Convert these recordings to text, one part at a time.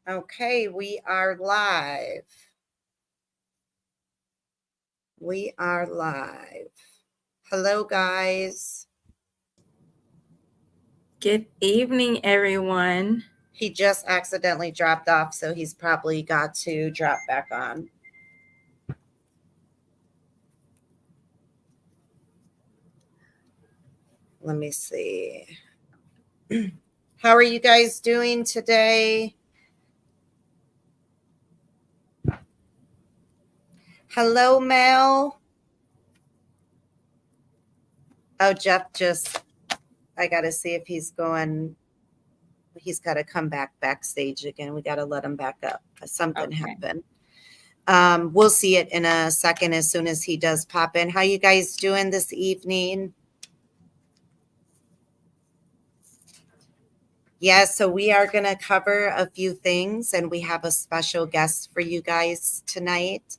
Okay, we are live. We are live. Hello, guys. Good evening, everyone. He just accidentally dropped off, so he's probably got to drop back on. Let me see. How are you guys doing today? Hello, Mel. Oh, Jeff I got to see if he's going. He's got to come backstage again. We got to let him back up. Something happened. We'll see it in a second as soon as he does pop in. How you guys doing this evening? Yeah, so we are going to cover a few things, and we have a special guest for you guys tonight.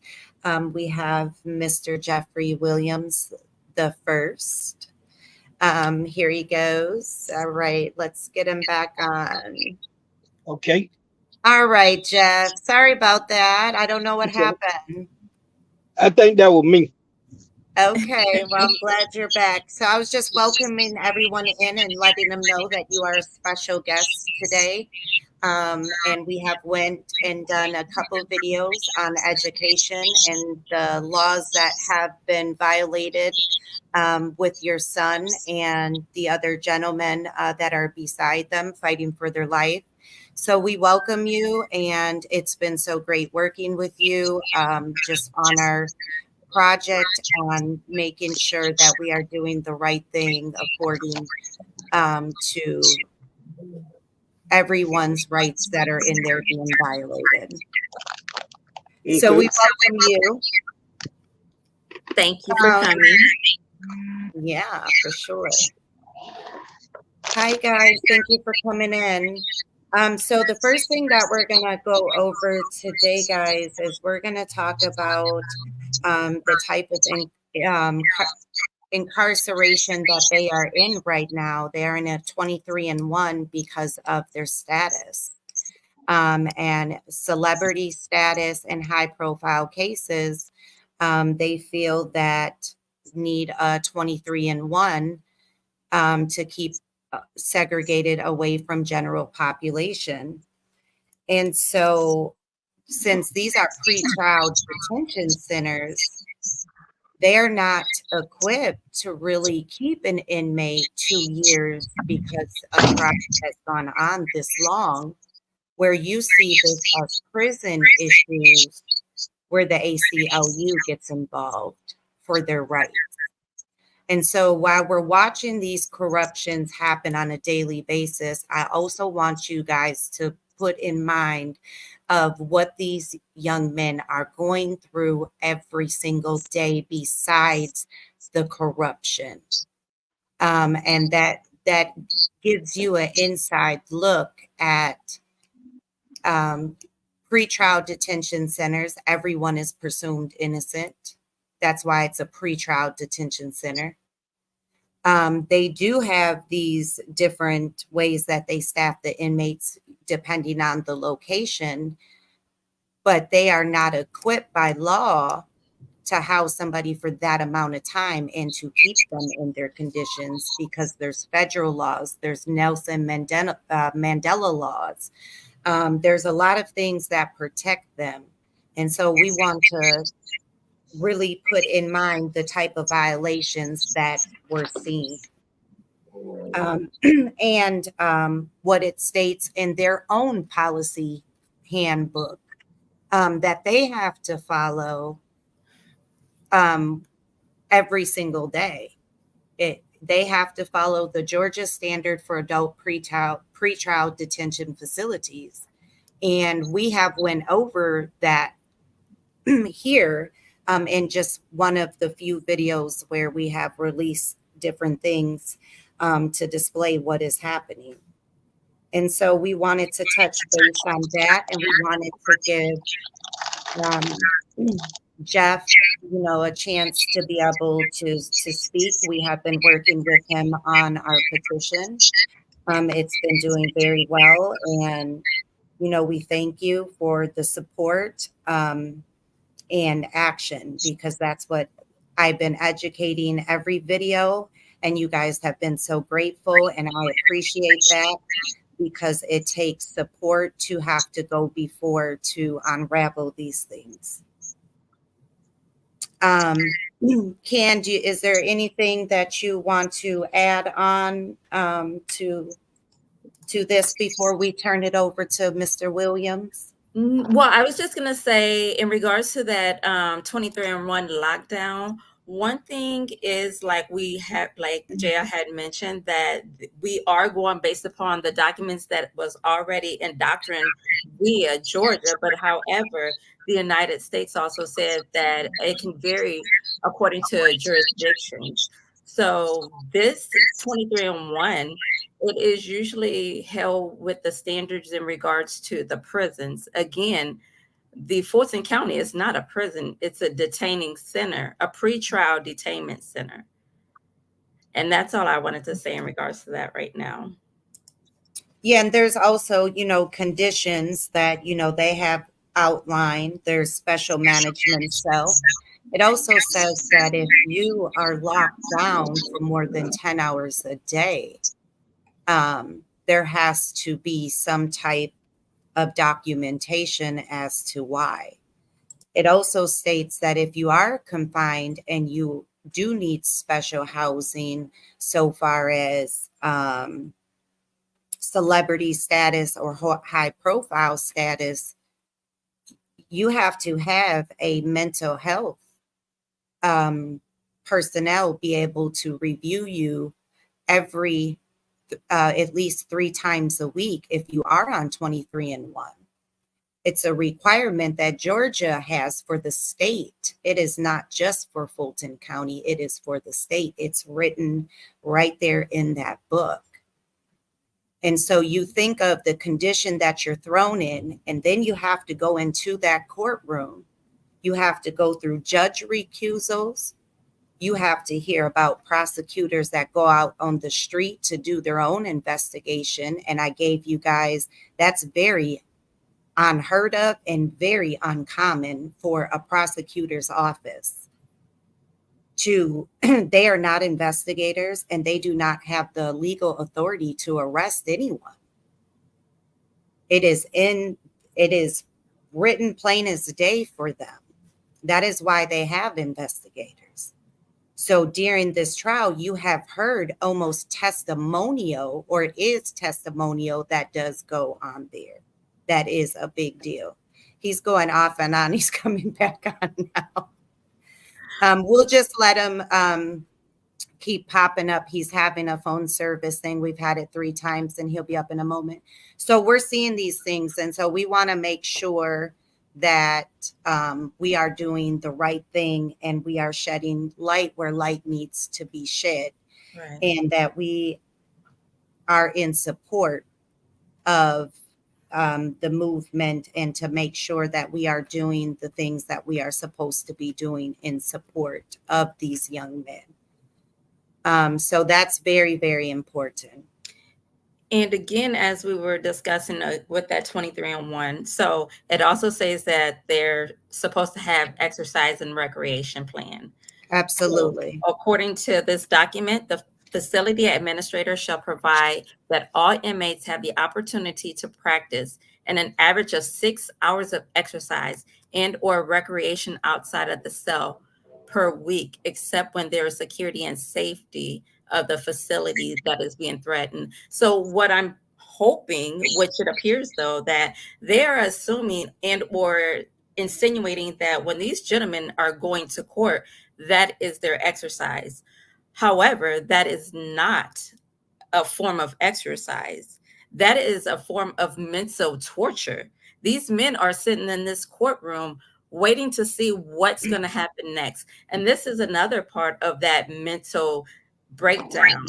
We have Mr. Jeffrey Williams the first. Here he goes. All right, let's get him back on. Okay. All right, Jeff. Sorry about that. I don't know what happened. I think that was me. Okay, well, I'm glad you're back. So I was just welcoming everyone in and letting them know that you are a special guest today. And we have went and done a couple of videos on education and the laws that have been violated with your son and the other gentlemen that are beside them fighting for their life. So we welcome you, and it's been so great working with you just on our project on making sure that we are doing the right thing according to everyone's rights that are in there being violated. Okay. So we welcome you. Thank you for coming. Yeah, for sure. Hi, guys. Thank you for coming in. So the first thing that we're going to go over today, guys, is we're going to talk about the type of incarceration that they are in right now. They are in a 23-1 because of their status and celebrity status and high-profile cases. They feel that need a 23-1 to keep segregated away from general population. And so since these are pretrial detention centers, they're not equipped to really keep an inmate 2 years because a trial has gone on this long, where you see this as prison issues where the ACLU gets involved for their rights. And so while we're watching these corruptions happen on a daily basis, I also want you guys to put in mind of what these young men are going through every single day besides the corruption. And that gives you an inside look at pretrial detention centers. Everyone is presumed innocent. That's why it's a pretrial detention center. They do have these different ways that they staff the inmates depending on the location, but they are not equipped by law to house somebody for that amount of time and to keep them in their conditions because there's federal laws, there's Nelson Mandela laws. There's a lot of things that protect them. And so we want to really put in mind the type of violations that we're seeing. And what it states in their own policy handbook that they have to follow every single day. They have to follow the Georgia Standard for Adult Pretrial Detention Facilities. And we have went over that here in just one of the few videos where we have released different things to display what is happening. And so we wanted to touch base on that, and we wanted to give Jeff, a chance to be able to speak. We have been working with him on our petition. It's been doing very well, and we thank you for the support and action, because that's what I've been educating every video, and you guys have been so grateful, and I appreciate that, because it takes support to have to go before to unravel these things. Is there anything that you want to add on to this before we turn it over to Mr. Williams? Well, I was just gonna say, in regards to that 23-and-1 lockdown, one thing is, like we have, like Jaya had mentioned, that we are going based upon the documents that was already in doctrine via Georgia. But however, the United States also said that it can vary according to jurisdictions. So this 23-and-1, it is usually held with the standards in regards to the prisons. Again, the Fulton County is not a prison, it's a detaining center, a pretrial detainment center. And that's all I wanted to say in regards to that right now. Yeah, and there's also, conditions that, they have outlined. There's special management cell. It also says that if you are locked down for more than 10 hours a day, there has to be some type of documentation as to why. It also states that if you are confined and you do need special housing, so far as celebrity status or high profile status, you have to have a mental health personnel be able to review you every at least 3 times a week if you are on 23-and-1. It's a requirement that Georgia has for the state. It is not just for Fulton County, it is for the state. It's written right there in that book. And so you think of the condition that you're thrown in, and then you have to go into that courtroom. You have to go through judge recusals. You have to hear about prosecutors that go out on the street to do their own investigation. And I gave you guys, that's very unheard of and very uncommon for a prosecutor's office. They are not investigators, and they do not have the legal authority to arrest anyone. It is written plain as day for them. That is why they have investigators. So during this trial, you have heard almost testimonial, or it is testimonial that does go on there. That is a big deal. He's going off and on. He's coming back on now. We'll just let him keep popping up. He's having a phone service thing. We've had it 3 times, and he'll be up in a moment. So we're seeing these things. And so we want to make sure that we are doing the right thing, and we are shedding light where light needs to be shed. Right. And that we are in support of the movement, and to make sure that we are doing the things that we are supposed to be doing in support of these young men. So that's very, very important. And again, as we were discussing with that 23-and-1, so it also says that they're supposed to have exercise and recreation plan. Absolutely. So, according to this document, the facility administrator shall provide that all inmates have the opportunity to practice in an average of 6 hours of exercise and or recreation outside of the cell per week, except when there is security and safety of the facility that is being threatened. So what I'm hoping, which it appears though, that they're assuming and or insinuating that when these gentlemen are going to court, that is their exercise. However, that is not a form of exercise. That is a form of mental torture. These men are sitting in this courtroom waiting to see what's going to happen next. And this is another part of that mental breakdown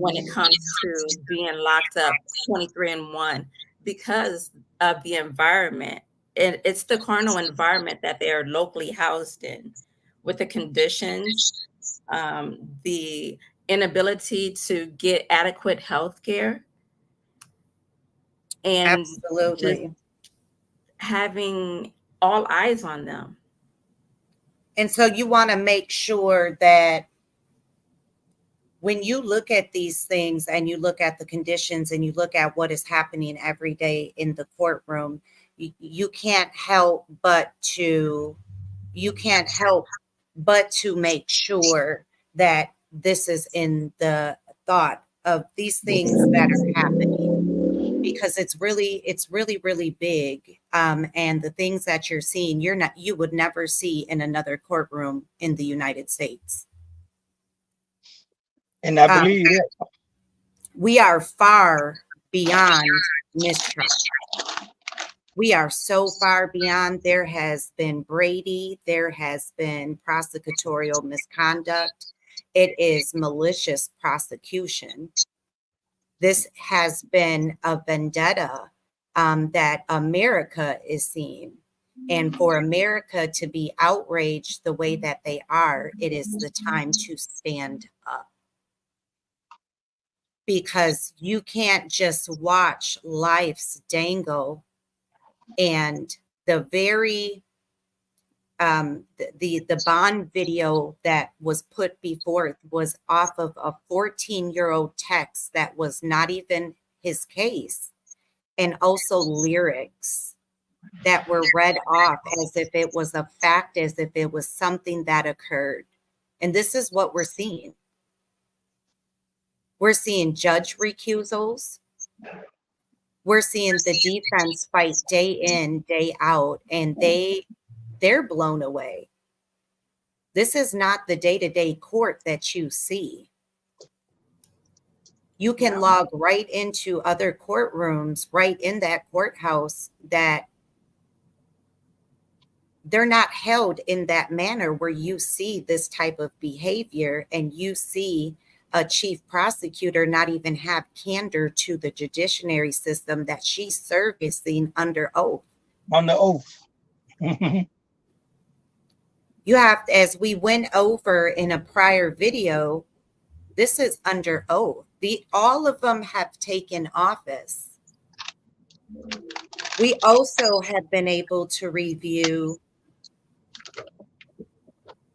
when it comes to being locked up 23-and-1, because of the environment. And it's the carnal environment that they are locally housed in, with the conditions, the inability to get adequate health care. and just Absolutely. having all eyes on them. And so you want to make sure that when you look at these things and you look at the conditions and you look at what is happening every day in the courtroom, you can't help but to make sure that this is in the thought of these things that are happening, because it's really big. And the things that you're seeing, you would never see in another courtroom in the United States. And I believe that. We are far beyond mistrust. We are so far beyond. There has been Brady. There has been prosecutorial misconduct. It is malicious prosecution. This has been a vendetta that America is seeing. And for America to be outraged the way that they are, it is the time to stand up. Because you can't just watch lives dangle, and the very the bond video that was put before was off of a 14-year-old text that was not even his case, and also lyrics that were read off as if it was a fact, as if it was something that occurred. And this is what we're seeing. We're seeing judge recusals. We're seeing the defense fight day in, day out, and they're blown away. This is not the day-to-day court that you see. You can log right into other courtrooms, right in that courthouse, that they're not held in that manner where you see this type of behavior, and you see a chief prosecutor not even have candor to the judiciary system that she's servicing under oath. On the oath. You have, as we went over in a prior video, this is under oath. All of them have taken office. We also have been able to review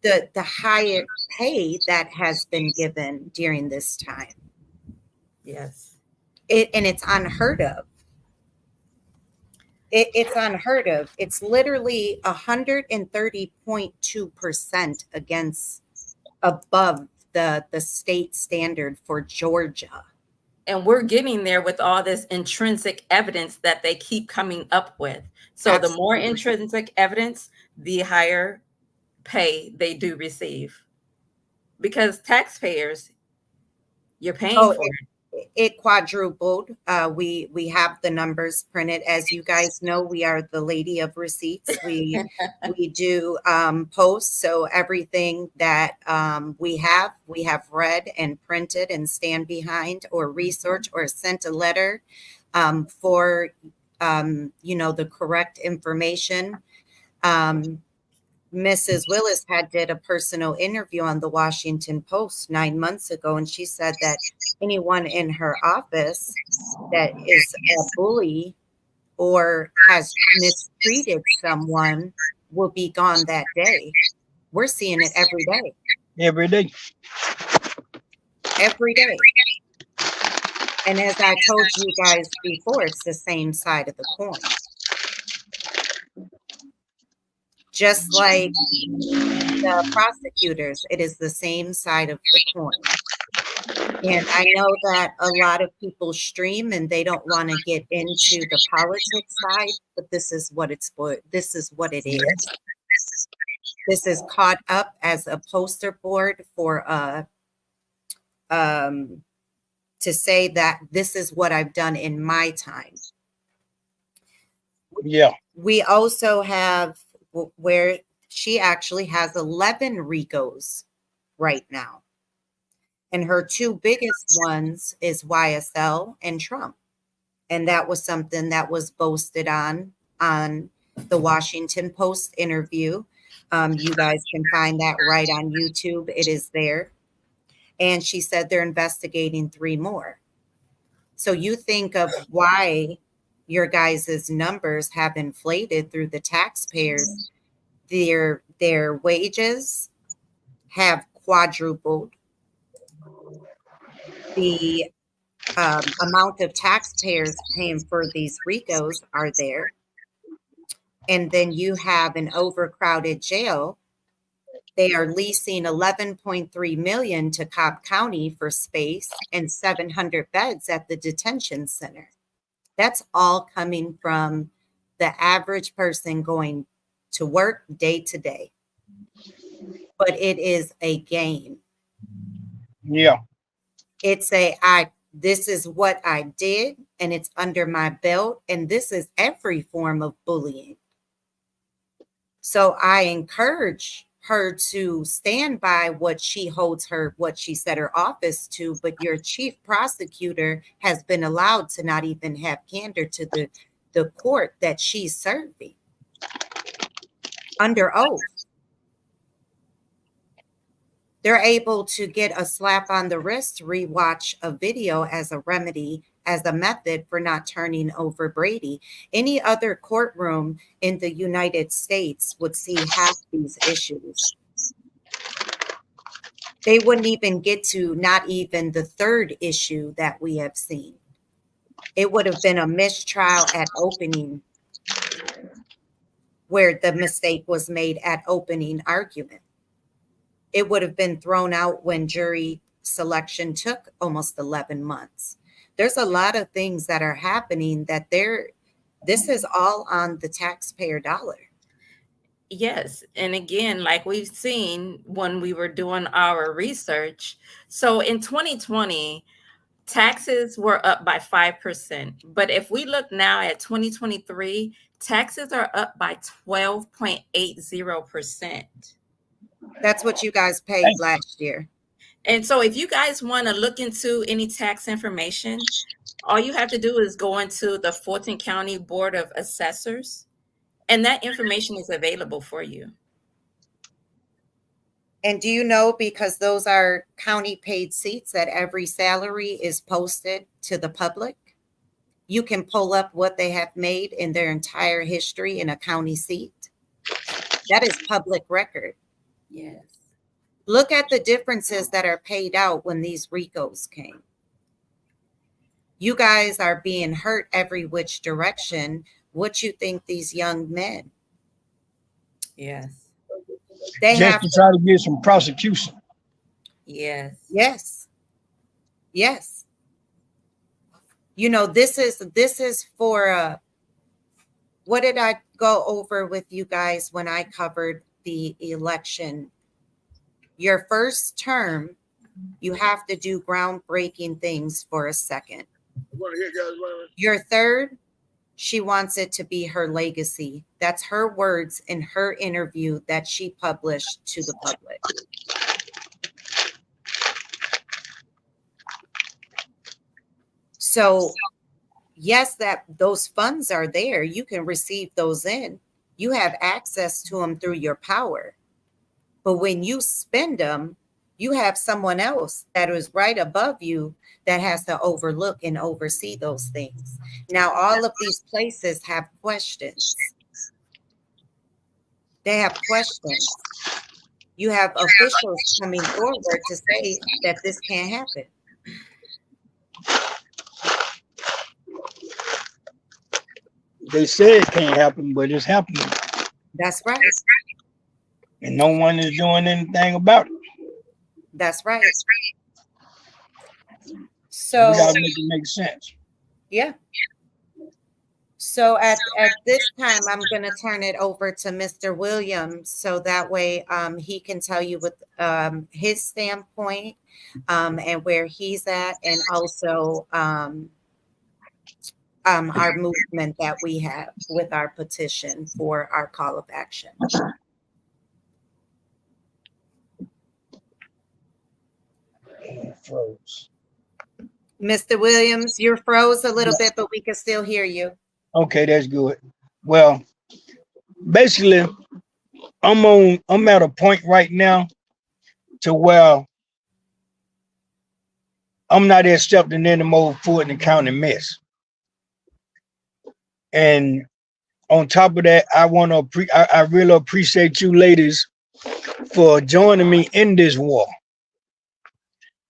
the higher pay that has been given during this time. Yes. And it's unheard of. It's unheard of. It's literally 130.2% above the state standard for Georgia. And we're getting there with all this intrinsic evidence that they keep coming up with. So Absolutely. The more intrinsic evidence, the higher pay they do receive, because taxpayers, you're paying for it. It quadrupled. We have the numbers printed. As you guys know, we are the lady of receipts. We do posts. So everything that we have read and printed and stand behind, or research, or sent a letter for the correct information. Mrs. Willis did a personal interview on the Washington Post 9 months ago, and she said that anyone in her office that is a bully or has mistreated someone will be gone that day. We're seeing it every day. Every day. Every day. And as I told you guys before, it's the same side of the coin. Just like the prosecutors, it is the same side of the coin. And I know that a lot of people stream and they don't want to get into the politics side, but this is what it is. This is caught up as a poster board for to say that this is what I've done in my time. Yeah. We also have where she actually has 11 RICOs right now. And her two biggest ones is YSL and Trump. And that was something that was boasted on the Washington Post interview. You guys can find that right on YouTube. It is there. And she said they're investigating 3 more. So you think of why your guys' numbers have inflated through the taxpayers. Their wages have quadrupled. The amount of taxpayers paying for these RICOs are there. And then you have an overcrowded jail. They are leasing 11.3 million to Cobb County for space and 700 beds at the detention center. That's all coming from the average person going to work day to day. But it is a game. Yeah. It's this is what I did, and it's under my belt, and this is every form of bullying. So I encourage her to stand by what she set her office to, but your chief prosecutor has been allowed to not even have candor to the court that she's serving under oath. They're able to get a slap on the wrist to rewatch a video as a remedy, as a method for not turning over Brady. Any other courtroom in the United States would see half these issues. They wouldn't even get to not even the third issue that we have seen. It would have been a mistrial at opening, where the mistake was made at opening argument. It would have been thrown out when jury selection took almost 11 months. There's a lot of things that are happening that this is all on the taxpayer dollar. Yes. And again, like we've seen when we were doing our research. So in 2020, taxes were up by 5%. But if we look now at 2023, taxes are up by 12.80%. That's what you guys paid last year. And so if you guys want to look into any tax information, all you have to do is go into the Fulton County Board of Assessors, and that information is available for you. And do you know, because those are county paid seats, that every salary is posted to the public? You can pull up what they have made in their entire history in a county seat. That is public record. Yes. Look at the differences that are paid out when these RICOs came. You guys are being hurt every which direction. What you think these young men? Yes. They Just have to try to get some prosecution. Yes. Yes. Yes. You know, this is for what did I go over with you guys when I covered the election? Your first term, you have to do groundbreaking things for a second. Your third, she wants it to be her legacy. That's her words in her interview that she published to the public. So, yes, that those funds are there. You can receive those in. You have access to them through your power. But when you spend them, you have someone else that is right above you that has to overlook and oversee those things. Now, all of these places have questions. They have questions. You have officials coming forward to say that this can't happen. They say it can't happen, but it's happening. That's right. And no one is doing anything about it. That's right. We So, gotta make it make sense. yeah. So at this time, I'm going to turn it over to Mr. Williams, so that way he can tell you with his standpoint and where he's at, and also our movement that we have with our petition for our call of action. Froze. Mr. Williams, you're froze a little bit, but we can still hear you. Okay, that's good. Well, basically, I'm at a point right now to where I'm not accepting any more Fulton County mess. And on top of that, I really appreciate you ladies for joining me in this war.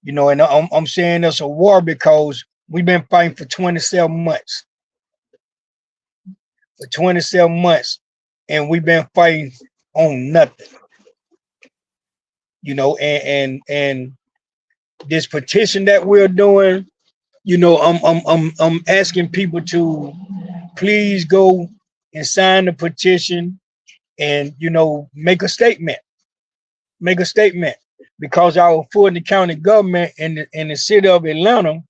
You know, and I'm saying it's a war because we've been fighting for 27 months. For 27 months, and we've been fighting on nothing. You know, and this petition that we're doing, you know, I'm asking people to please go and sign the petition and, you know, make a statement. Make a statement, because our Fulton County government and the city of Atlanta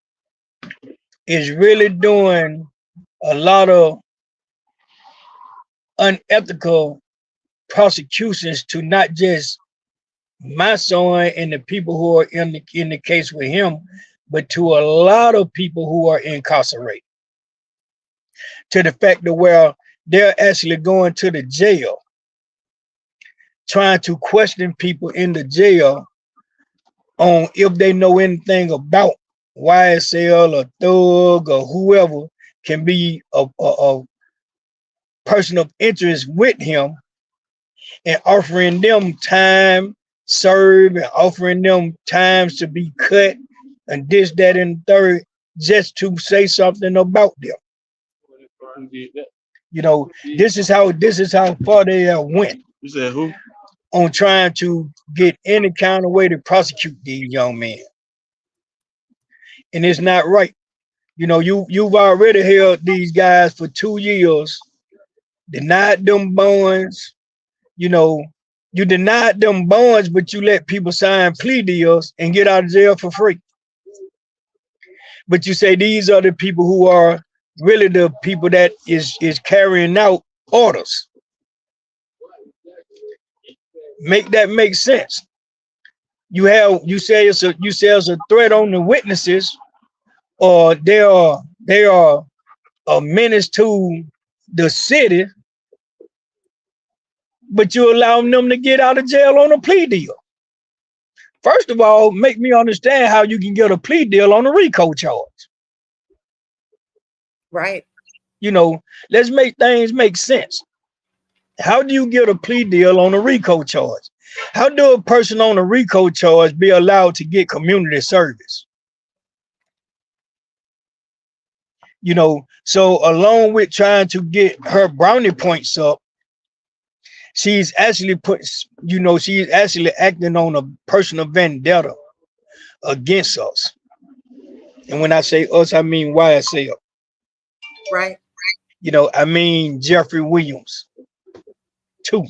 is really doing a lot of unethical prosecutions to not just my son and the people who are in the case with him, but to a lot of people who are incarcerated, to the fact that where they're actually going to the jail, trying to question people in the jail on if they know anything about YSL or Thug or whoever can be a person of interest with him, and offering them time served and offering them times to be cut and this, that, and the third, just to say something about them. You know, this is how far they went. You said who? On trying to get any kind of way to prosecute these young men. And it's not right. You know, you've already held these guys for 2 years, denied them bonds. You know, you denied them bonds, but you let people sign plea deals and get out of jail for free. But you say these are the people who are really the people that is carrying out orders. Make that make sense. You say it's a threat on the witnesses, or they are a menace to the city, but you're allowing them to get out of jail on a plea deal. First of all, make me understand how you can get a plea deal on a RICO charge. Right. You know, let's make things make sense. How do you get a plea deal on a RICO charge? How do a person on a RICO charge be allowed to get community service? You know, so along with trying to get her brownie points up, she's actually acting on a personal vendetta against us. And when I say us, I mean YSL. Right. You know, I mean Jeffrey Williams too.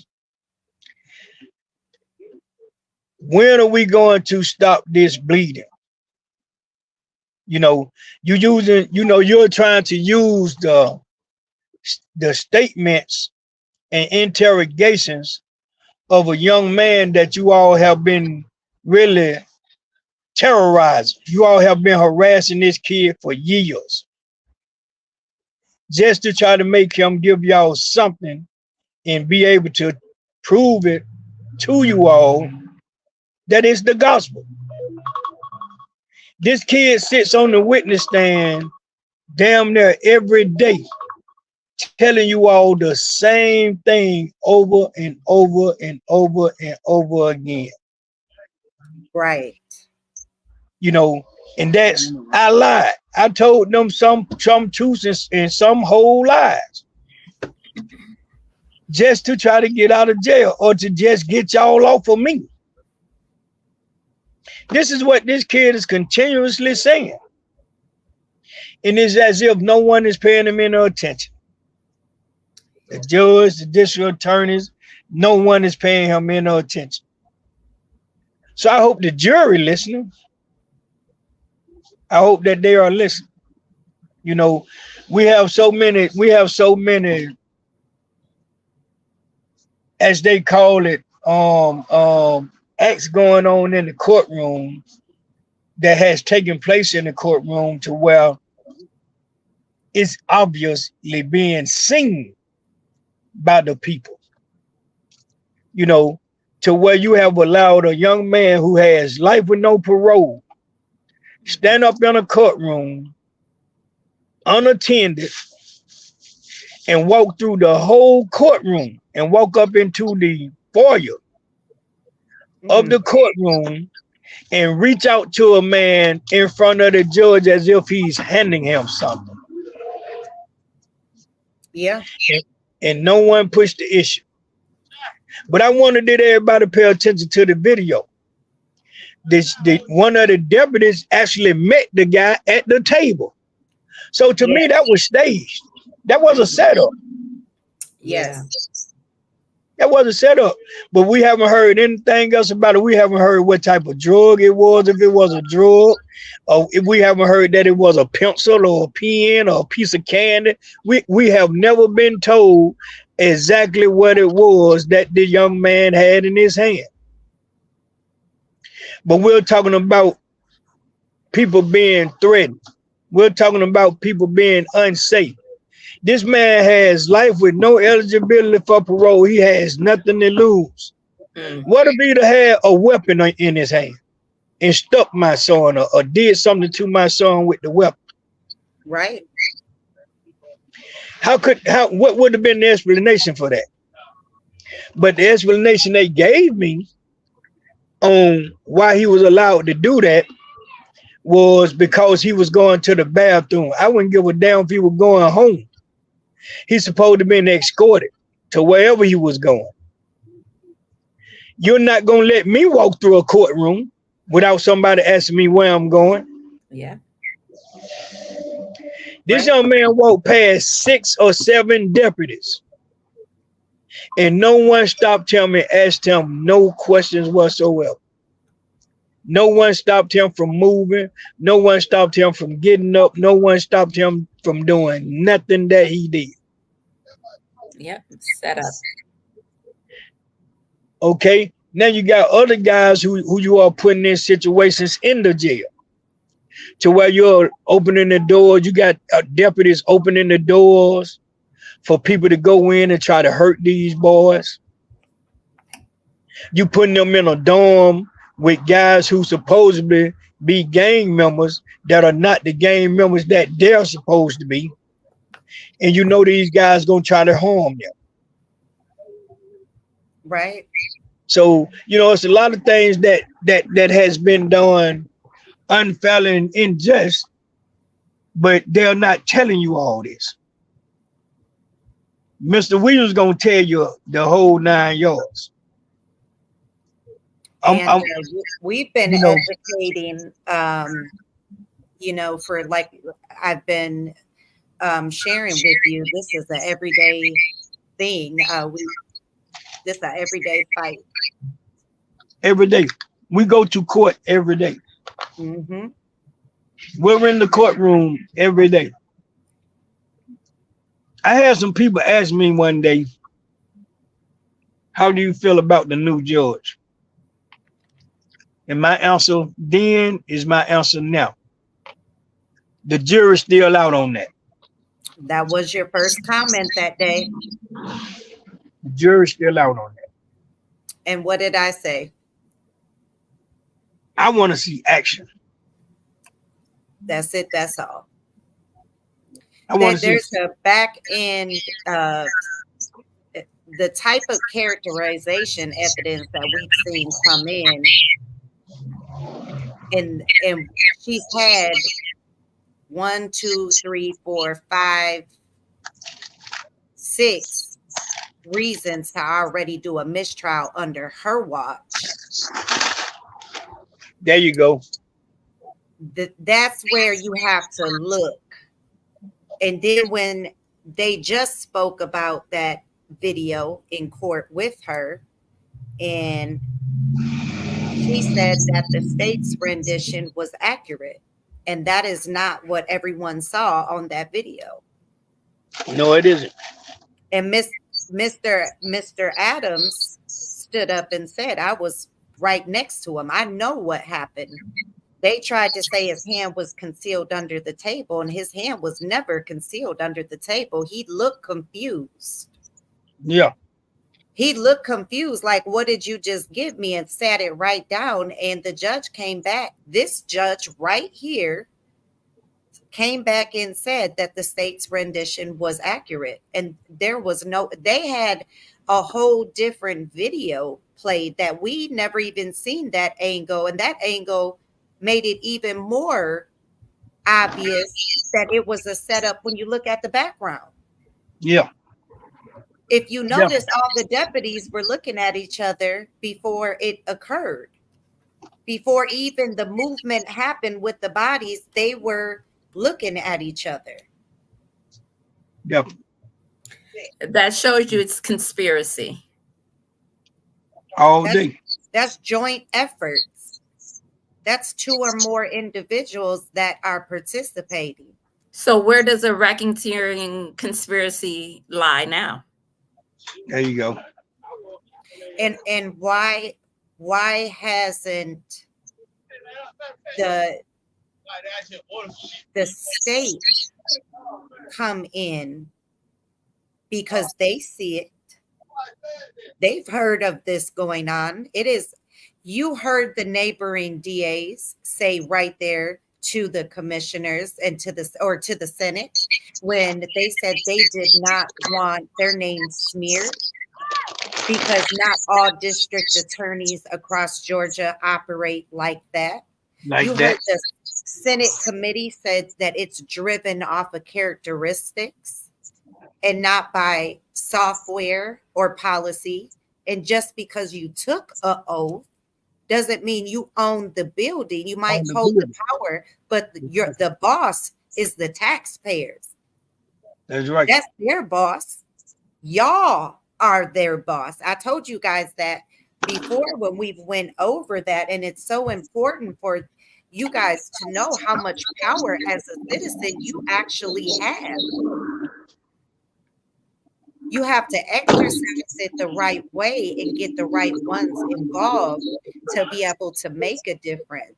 When are we going to stop this bleeding? You know, you're trying to use the statements and interrogations of a young man that you all have been really terrorizing. You all have been harassing this kid for years, just to try to make him give y'all something and be able to prove it to you all that it's the gospel. This kid sits on the witness stand damn near every day, telling you all the same thing over and over and over and over again. Right. You know, and that's, I lied. I told them some truths and some whole lies, just to try to get out of jail or to just get y'all off of me. This is what this kid is continuously saying. And it's as if no one is paying him any attention. The judge, the district attorneys, no one is paying him any attention. So I hope the jury listening. I hope that they are listening. You know, we have so many, as they call it, acts going on in the courtroom that has taken place in the courtroom to where it's obviously being seen by the people. You know, to where you have allowed a young man who has life with no parole stand up in a courtroom unattended and walk through the whole courtroom and walk up into the foyer of the courtroom and reach out to a man in front of the judge as if he's handing him something. Yeah. And no one pushed the issue. But I wanted everybody to pay attention to the video. One of the deputies actually met the guy at the table. So to me, that was staged. That was a setup. Yes. That was a setup. But we haven't heard anything else about it. We haven't heard what type of drug it was, if it was a drug, or if we haven't heard that it was a pencil or a pen or a piece of candy. We have never been told exactly what it was that the young man had in his hand. But we're talking about people being threatened. We're talking about people being unsafe. This man has life with no eligibility for parole. He has nothing to lose. What if he'd had a weapon in his hand and stuck my son or did something to my son with the weapon? Right. What would have been the explanation for that? But the explanation they gave me on why he was allowed to do that was because he was going to the bathroom. I wouldn't give a damn if he was going home. He's supposed to be escorted to wherever he was going. You're not going to let me walk through a courtroom without somebody asking me where I'm going. Yeah. This young man walked past 6 or 7 deputies, and no one stopped him and asked him no questions whatsoever. No one stopped him from moving. No one stopped him from getting up. No one stopped him from doing nothing that he did. Yep, set up. Okay, now you got other guys who you are putting in situations in the jail to where you're opening the doors. You got deputies opening the doors for people to go in and try to hurt these boys. You putting them in a dorm with guys who supposedly be gang members that are not the gang members that they're supposed to be. And you know these guys gonna try to harm them. Right. So, you know, it's a lot of things that has been done unfairly and unjust, but they're not telling you all this. Mr. Williams gonna tell you the whole 9 yards. We've been advocating, for like I've been sharing with you. This is an everyday thing. This is an everyday fight. Every day, we go to court every day. Mm-hmm. We're in the courtroom every day. I had some people ask me one day, "How do you feel about the new judge?" And my answer then is my answer now. The jury's still out on that. That was your first comment that day. The jury's still out on that. And what did I say? I want to see action. That's it. That's all. There's a back end, the type of characterization evidence that we've seen come in. And she's had 1, 2, 3, 4, 5, 6 reasons to already do a mistrial under her watch. There you go. That's where you have to look. And then when they just spoke about that video in court with her, and she said that the state's rendition was accurate. And that is not what everyone saw on that video. No, it isn't. And Mr. Adams stood up and said, I was right next to him. I know what happened. They tried to say his hand was concealed under the table, and his hand was never concealed under the table. He looked confused. Yeah. He looked confused, like, what did you just give me? And sat it right down. And the judge came back. This judge right here came back and said that the state's rendition was accurate. And there was they had a whole different video played that we never even seen that angle. And that angle made it even more obvious that it was a setup when you look at the background. Yeah. If you notice, all the deputies were looking at each other before it occurred. Before even the movement happened with the bodies, they were looking at each other. Yep. That shows you it's conspiracy. All day. That's joint efforts. That's 2 or more individuals that are participating. So where does the racketeering conspiracy lie now? There you go. And why hasn't the state come in? Because they see it. They've heard of this going on. You heard the neighboring DAs say right there to the commissioners and to the Senate when they said they did not want their names smeared because not all district attorneys across Georgia operate like that. Like You that. heard the Senate committee said that it's driven off of characteristics and not by software or policy. And just because you took an oath doesn't mean you own the building. You might hold the power, but the boss is the taxpayers. That's right. That's their boss. Y'all are their boss. I told you guys that before when we went over that, and it's so important for you guys to know how much power as a citizen you actually have. You have to exercise it the right way and get the right ones involved to be able to make a difference.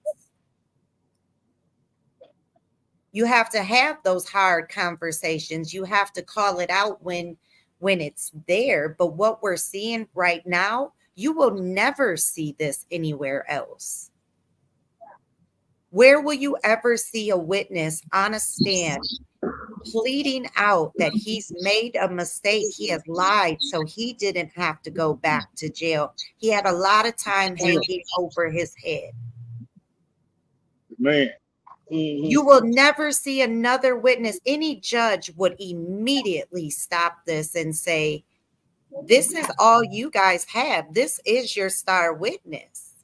You have to have those hard conversations. You have to call it out when it's there. But what we're seeing right now, you will never see this anywhere else. Where will you ever see a witness on a stand pleading out that he's made a mistake, he has lied, so he didn't have to go back to jail? He had a lot of time hanging over his head. Man. You will never see another witness. Any judge would immediately stop this and say, this is all you guys have. This is your star witness.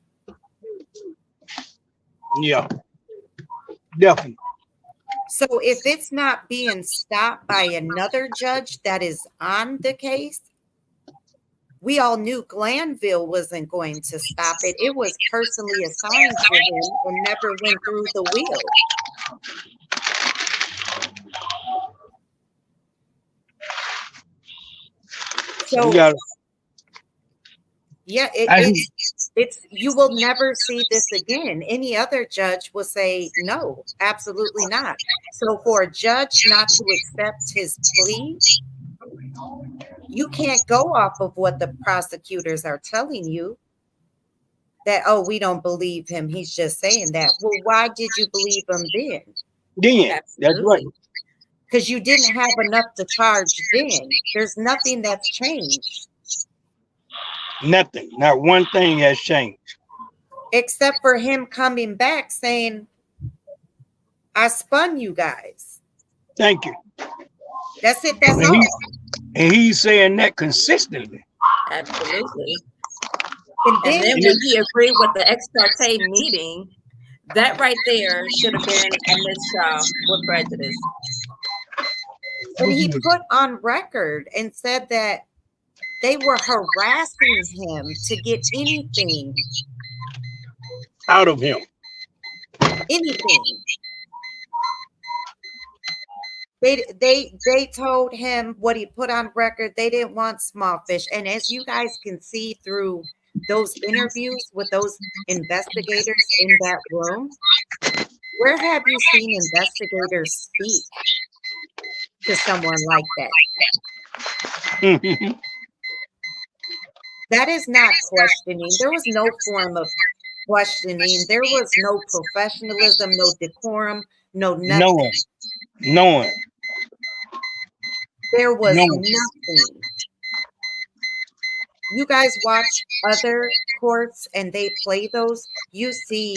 Yeah. Definitely. So if it's not being stopped by another judge that is on the case, we all knew Glanville wasn't going to stop it. It was personally assigned to him and never went through the wheel. So yeah, it's you will never see this again. Any other judge will say no, absolutely not. So for a judge not to accept his plea, you can't go off of what the prosecutors are telling you. That, oh, we don't believe him. He's just saying that. Well, why did you believe him then? That's right. Because you didn't have enough to charge then. There's nothing that's changed. Nothing. Not one thing has changed. Except for him coming back saying, I spun you guys. Thank you. That's it. That's all. And he's saying that consistently. Absolutely. And And then then when he agreed with the ex parte meeting, that right there should have been a mistrial with prejudice. and he put on record and said that they were harassing him to get anything. Out of him. Anything. They told him what he put on record. They didn't want small fish. And as you guys can see through those interviews with those investigators in that room, where have you seen investigators speak to someone like that? That is not questioning. There was no form of questioning. There was no professionalism, no decorum, no nothing. Knowing. There was No. nothing. You guys watch other courts and they play those. You see,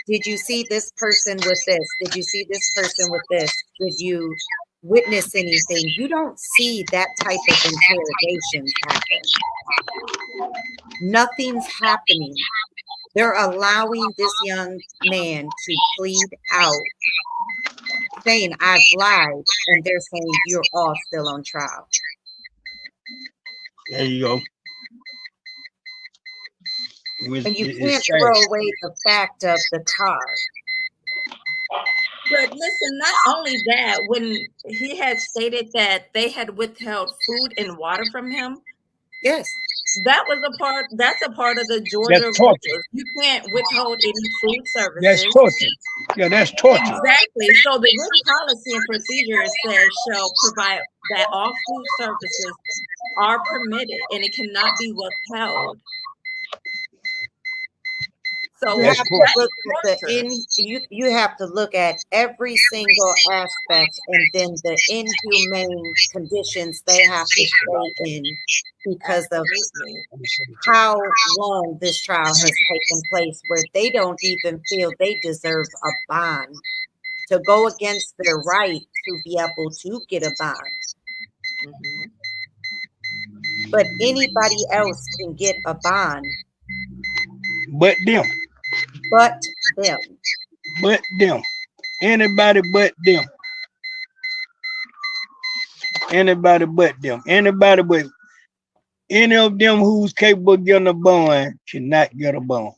did you see this person with this? Did you see this person with this? Did you witness anything? You don't see that type of interrogations happen. Nothing's happening. They're allowing this young man to plead out, saying, I've lied, and they're saying you're all still on trial. There you go. And you can't throw away the fact of the car. But listen, not only that, when he had stated that they had withheld food and water from him, Yes. that's a part of the Georgia rules. You can't withhold any food services. That's torture. Yeah, that's torture. Exactly. So the written policy and procedure says shall provide that all food services are permitted and it cannot be withheld. So you have to look at you have to look at every single aspect, and then the inhumane conditions they have to stay in because of how long this trial has taken place, where they don't even feel they deserve a bond to go against their right to be able to get a bond. Mm-hmm. But anybody else can get a bond. But them. But them. But them. Anybody but them. Anybody but them. Anybody but any of them who's capable of getting a bond cannot get a bond.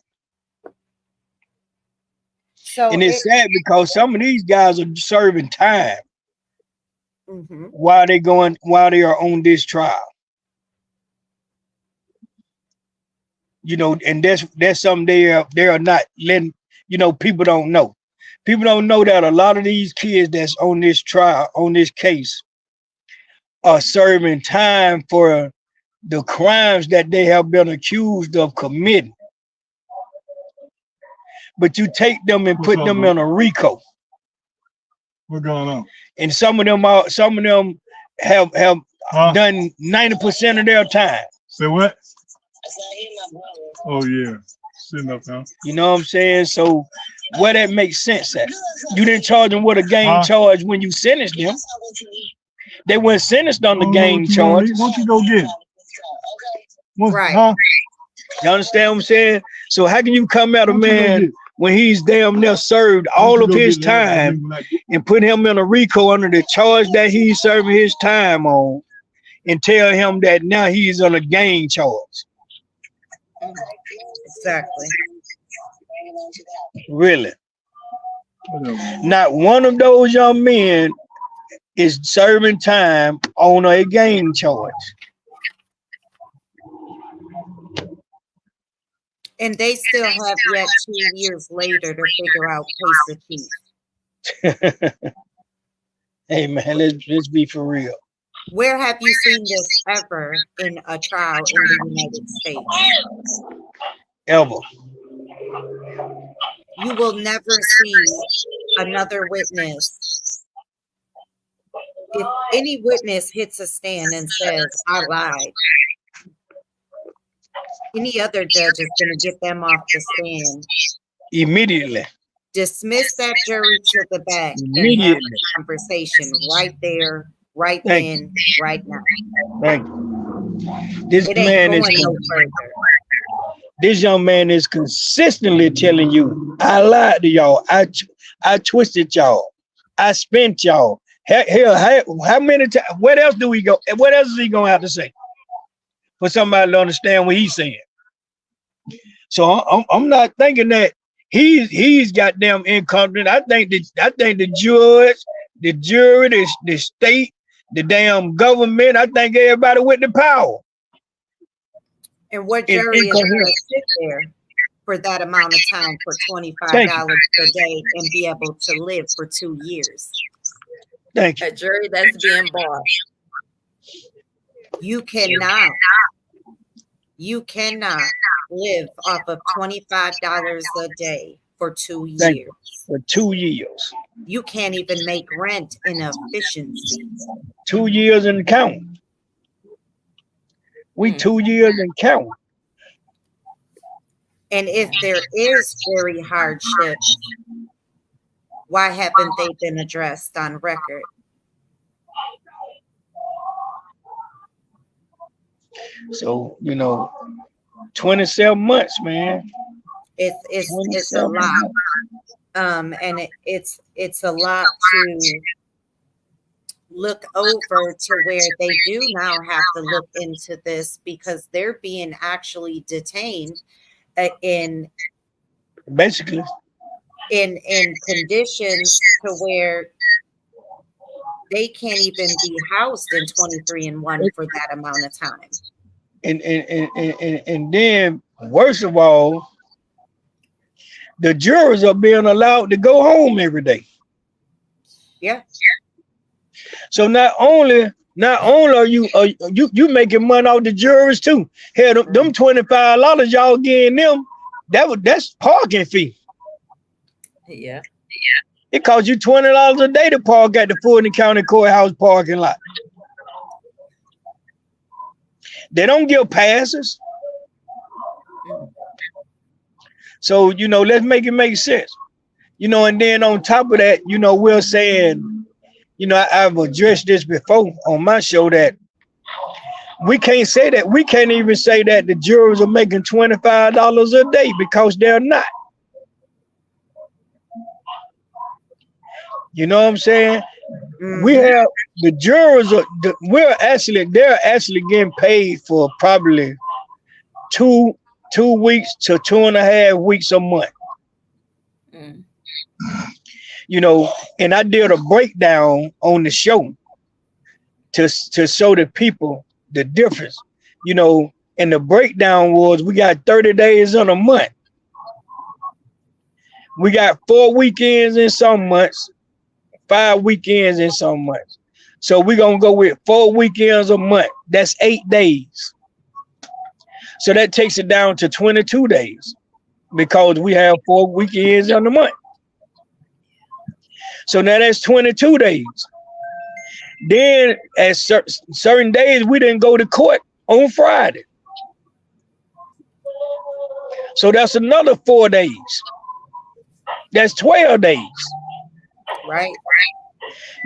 So and it's sad because some of these guys are serving time while they are on this trial. You know, and that's something they are not letting, you know, people don't know. People don't know that a lot of these kids that's on this trial, on this case, are serving time for the crimes that they have been accused of committing. But you take them and put them in a RICO. What's going on? And some of them have done 90% of their time. Say what? Oh yeah, sitting up now. You know what I'm saying? So where that makes sense at? You didn't charge them with a gang charge when you sentenced them. They weren't sentenced on the gang charge. Why don't you go get it? Right. You understand what I'm saying? So how can you come at a man when he's damn near served all of his time and put him in a RICO under the charge that he's serving his time on and tell him that now he's on a gang charge? Exactly. Really? Not one of those young men is serving time on a gang charge. And they still have yet 2 years later to figure out case of Keith. Hey man, let's be for real. Where have you seen this ever in a trial in the United States? Ever. You will never see another witness. If any witness hits a stand and says, I lied, any other judge is going to get them off the stand. Immediately. Dismiss that jury to the back Immediately. and have a conversation right there, right then, right now. Thank you. This young man is consistently telling you, I lied to y'all. I twisted y'all. I spent y'all. How many times? What else do we go? What else is he gonna have to say for somebody to understand what he's saying? So I'm not thinking that he's goddamn incompetent. I think the judge, the jury, the state, the damn government, I think everybody with the power. And what jury is going to sit there for that amount of time for $25 per day and be able to live for 2 years? Thank you. A jury that's being bought. You cannot live off of $25 a day for 2 Thank you. years. For 2 years. You can't even make rent in efficiency. 2 years and count. We 2 years and count. And if there is very hardship, why haven't they been addressed on record? So, 27 months, man. It's a lot. And it's a lot to look over, to where they do now have to look into this, because they're being actually detained in Basically. in conditions to where they can't even be housed in 23-1 for that amount of time. And then, worst of all, the jurors are being allowed to go home every day. Yeah. So not only are you making money off the jurors too. Hell, them $25 y'all getting them, that's parking fee. Yeah. It costs you $20 a day to park at the Fulton County Courthouse parking lot. They don't give passes. So, let's make it make sense. And then on top of that, we're saying, I've addressed this before on my show, that we can't say that. We can't even say that the jurors are making $25 a day, because they're not. You know what I'm saying? We have the jurors they're actually getting paid for probably two weeks to 2.5 weeks a month. And I did a breakdown on the show to show the people the difference, and the breakdown was, we got 30 days in a month. We got 4 weekends in some months, 5 weekends in some months. So we're going to go with 4 weekends a month. That's 8 days. So that takes it down to 22 days, because we have 4 weekends in a month. So now that's 22 days. Then at certain days, we didn't go to court on Friday. So that's another 4 days. That's 12 days. Right.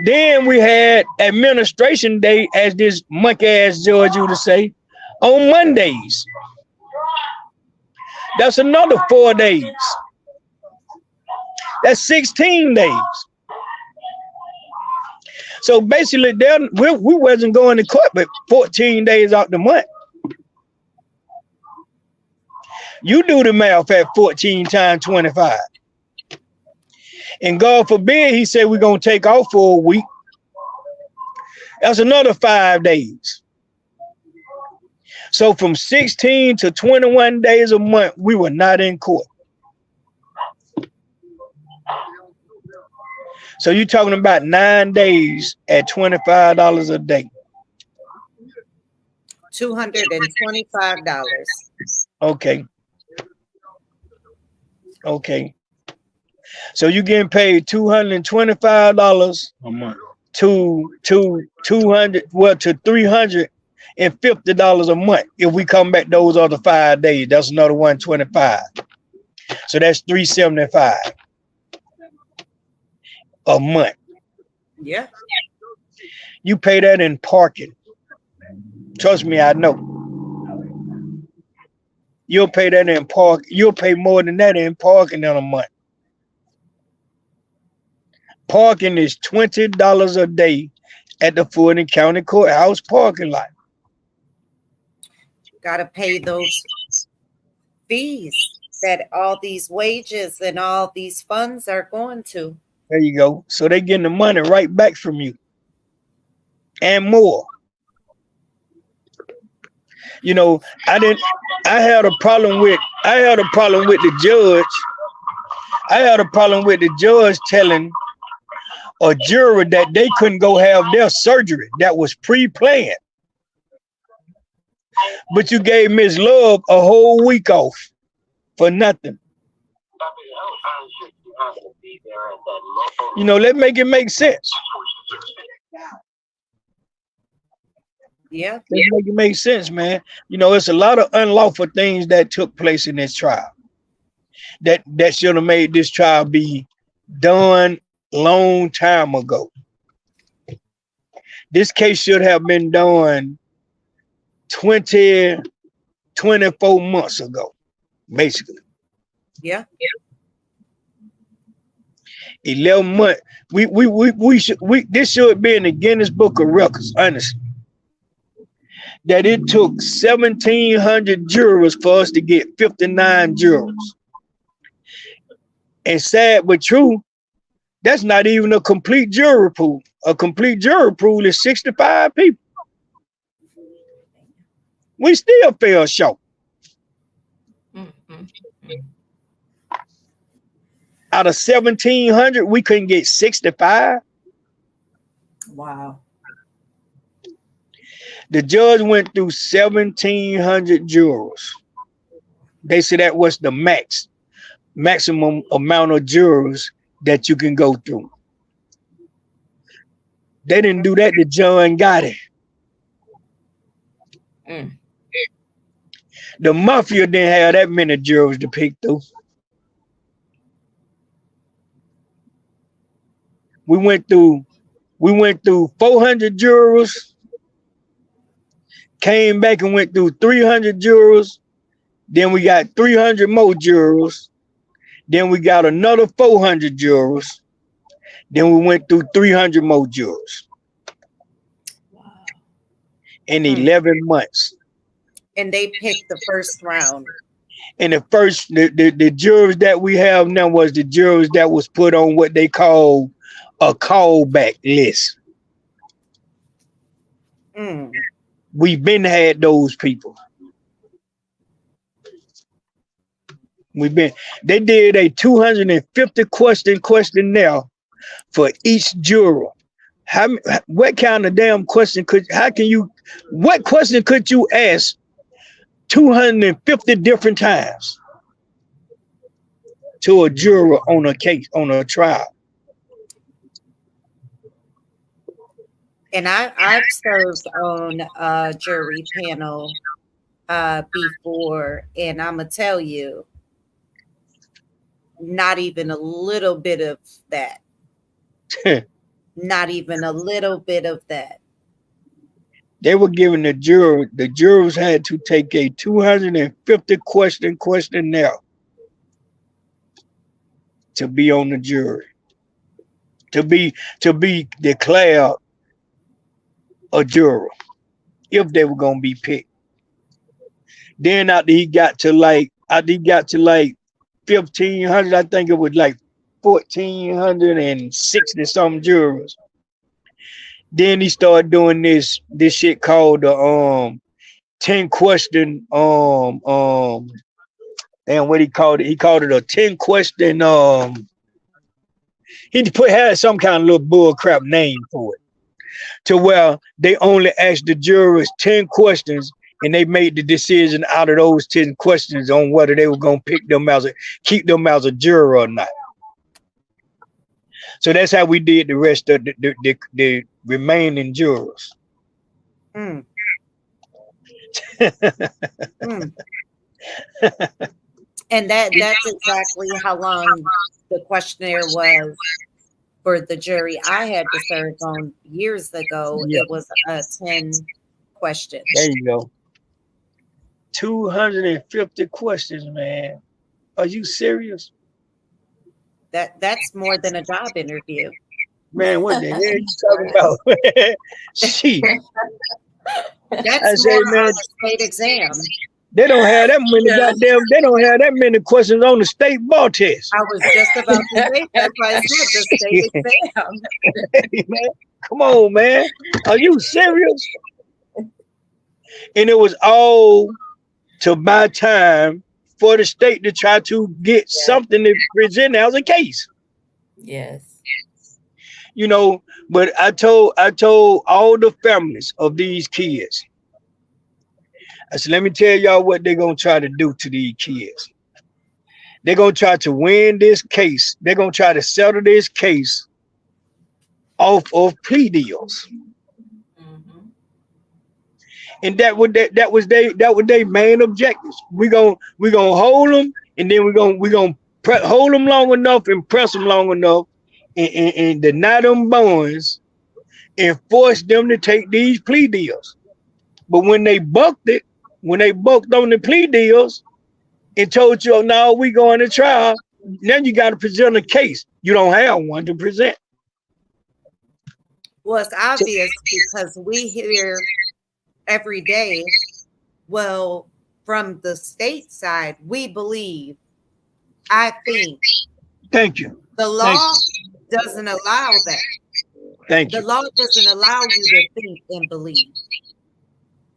Then we had administration day, as this monkey ass judge would say, on Mondays. That's another 4 days. That's 16 days. So basically, we wasn't going to court but 14 days out the month. You do the math at 14 times 25. And God forbid, he said we're going to take off for a week. That's another 5 days. So from 16 to 21 days a month, we were not in court. So you're talking about 9 days at $25 a day. $225. Okay. So you're getting paid $225 A month. to $350 a month. If we come back those other 5 days, that's another $125. So that's $375 a month. Yeah. You pay that in parking. Trust me, I know. You'll pay that in park. You'll pay more than that in parking in a month. Parking is $20 a day at the Fulton County Courthouse parking lot. Got to pay those fees that all these wages and all these funds are going to. There you go. So they're getting the money right back from you and more. I had a problem with the judge. I had a problem with the judge telling a juror that they couldn't go have their surgery that was pre-planned. But you gave Miss Love a whole week off for nothing. You know, let's make it make sense. Yeah. Let's make it make sense, man. You know, it's a lot of unlawful things that took place in this trial. That should have made this trial be done long time ago. This case should have been done 20, 24 months ago, basically. Yeah. 11 months. This should be in the Guinness Book of Records, honestly. That it took 1,700 jurors for us to get 59 jurors. And sad but true, that's not even a complete jury pool. A complete jury pool is 65 people. We still fell short. Out of 1,700, we couldn't get 65. Wow. The judge went through 1,700 jurors. They said that was the maximum amount of jurors that you can go through. They didn't do that to John Gotti. The mafia didn't have that many jurors to pick through. We went through 400 jurors, came back and went through 300 jurors. Then we got 300 more jurors. Then we got another 400 jurors. Then we went through 300 more jurors. Wow. In 11 months. And they picked the first round. And the jurors that we have now was the jurors that was put on what they call a callback list. We've been had those people. They did a 250 question questionnaire for each juror. What kind of damn question what question could you ask 250 different times to a juror on a case, on a trial? And I've served on a jury panel before, and I'm gonna tell you, not even a little bit of that. Not even a little bit of that. They were giving the jurors had to take a 250 question questionnaire to be on the jury, to be declared a juror if they were gonna be picked. Then after he got to like 1,500, I think it was like 1,460 some jurors. Then he started doing this shit called the 10 question and what he called it? He called it a 10 question he had some kind of little bull crap name for it, to where they only asked the jurors 10 questions and they made the decision out of those 10 questions on whether they were going to keep them as a juror or not. So that's how we did the rest of the remaining jurors. And that's exactly how long the questionnaire was for the jury I had to serve on years ago. Yeah. It was 10 questions. There you go. 250 questions, man. Are you serious? That's more than a job interview. Man, what the hell are you talking about? Shit. That's say, more man, on a state exam. They don't have that many questions on the state bar test. I was just about to say that's why I said the state exam. Hey, man, come on, man. Are you serious? And it was all to buy time for the state to try to get something to present as a case. Yes. You know, but I told all the families of these kids, I said, let me tell y'all what they're gonna try to do to these kids. they're gonna try to win this case. They're gonna try to settle this case off of plea deals. Mhm. And that was their main objectives. We gonna hold them, and then we gonna hold them long enough and press them long enough, and deny them bonds, and force them to take these plea deals. But when they bucked on the plea deals, and told you, no, we going to trial, then you got to present a case. You don't have one to present. Well, it's obvious because we hear every day, well, from the state side, we believe, I think. Thank you. The law doesn't allow that. Thank The you. law doesn't allow you to think and believe.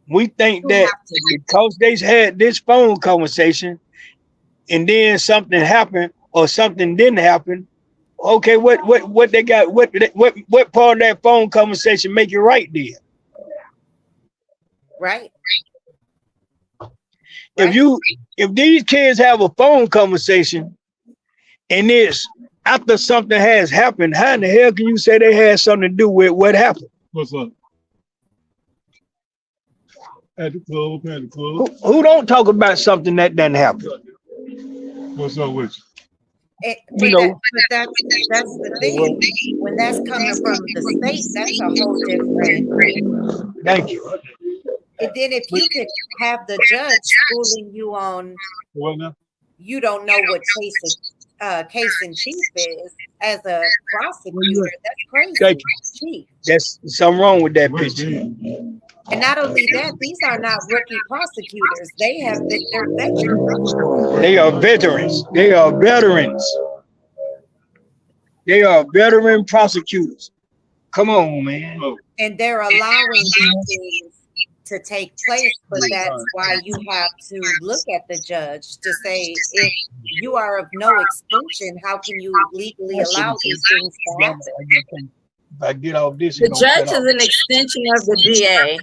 We think You that have to. because they had this phone conversation and then something happened or something didn't happen, okay, what they got, what part of that phone conversation make it right then? Right. If these kids have a phone conversation and it's after something has happened, how in the hell can you say they had something to do with what happened? What's up? At the club. Who don't talk about something that doesn't happen? What's up with you? That's the thing. When that's coming from the state, that's a whole different. Thank you. And then if you could have the judge schooling you on, What now? you don't know what case in chief is as a prosecutor. That's crazy. Thank Chief. That's something wrong with that What's picture. that? And not only that, these are not rookie prosecutors. They're veterans. They are veterans. They are veterans. They are veteran prosecutors. Come on, man. Oh, And they're allowing these things to take place, but that's why you have to look at the judge to say, if you are of no extension, how can you legally allow these things to happen? If I get off this, The it's gonna judge cut is an extension of the DA.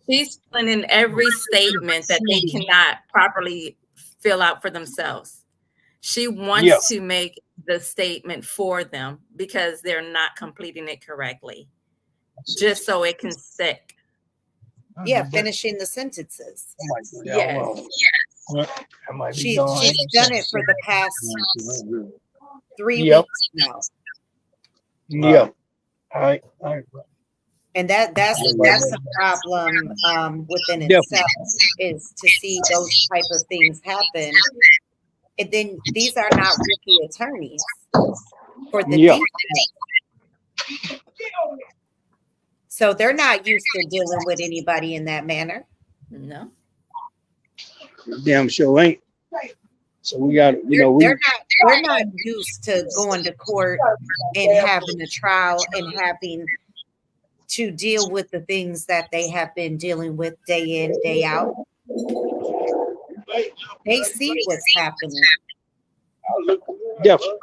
She's filling in every statement that they cannot properly fill out for themselves. She wants to make the statement for them because they're not completing it correctly, just so it can stick. Yeah, finishing the sentences. Yes. She's done it for the past 3 Yep. weeks now. Yeah. All right. And that's a problem within itself, is to see those type of things happen. And then these are not rookie attorneys for the defense. So they're not used to dealing with anybody in that manner. No. Damn sure ain't. So we got, they're not used to going to court and having a trial and having to deal with the things that they have been dealing with day in, day out. They see what's happening. definitely.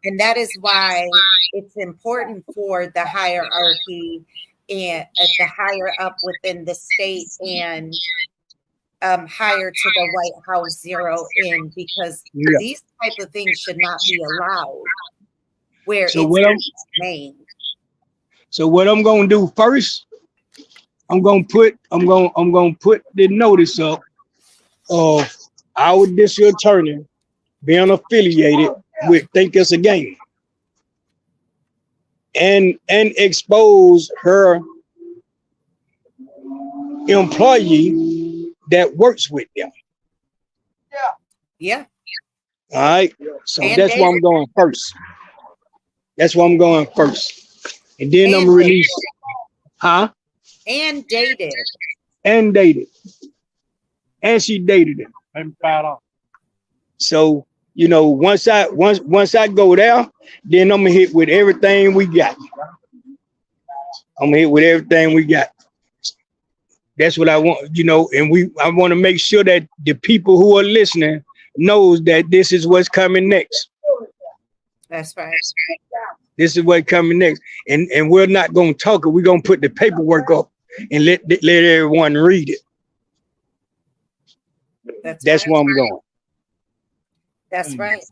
And that is why it's important for the hierarchy and the higher up within the state and higher to the White House zero in, because these type of things should not be allowed where it's named. So what I'm gonna do first, I'm gonna put the notice up of our district attorney being affiliated with Think It's a Game, and expose her employee that works with them. Yeah. All right. So And that's why I'm going first. That's why I'm going first. And then I'm releasing. Huh? And dated. And dated. And she dated him. I'm proud of. So, once I go there, then I'm gonna hit with everything we got. That's what I want, and I want to make sure that the people who are listening knows that this is what's coming next. That's right. This is what's coming next. And we're not gonna talk it. We're gonna put the paperwork up and let everyone read it. That's where I'm going. That's right.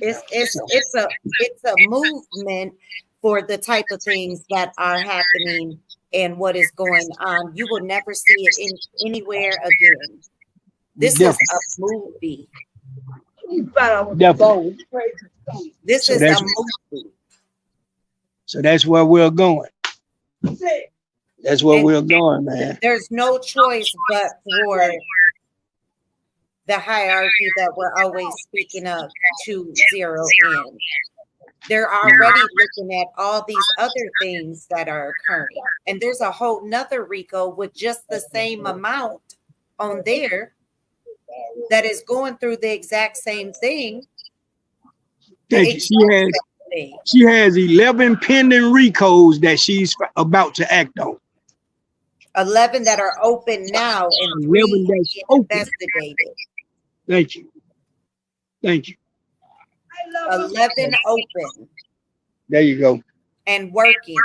It's a movement for the type of things that are happening and what is going on. You will never see it in anywhere again. This is a movie. Definitely. This So is that's- a movie. So that's where we're going. That's where And- we're going, man. There's no choice but for the hierarchy that we're always speaking of to zero in. They're already looking at all these other things that are occurring. And there's a whole nother RICO with just the same amount on there that is going through the exact same thing. Thank you. Thing. She has 11 pending RICOs that she's about to act on. 11 that are open now and 3 11 that's being open. investigated. Thank you. Thank you. 11 open There you go. and working.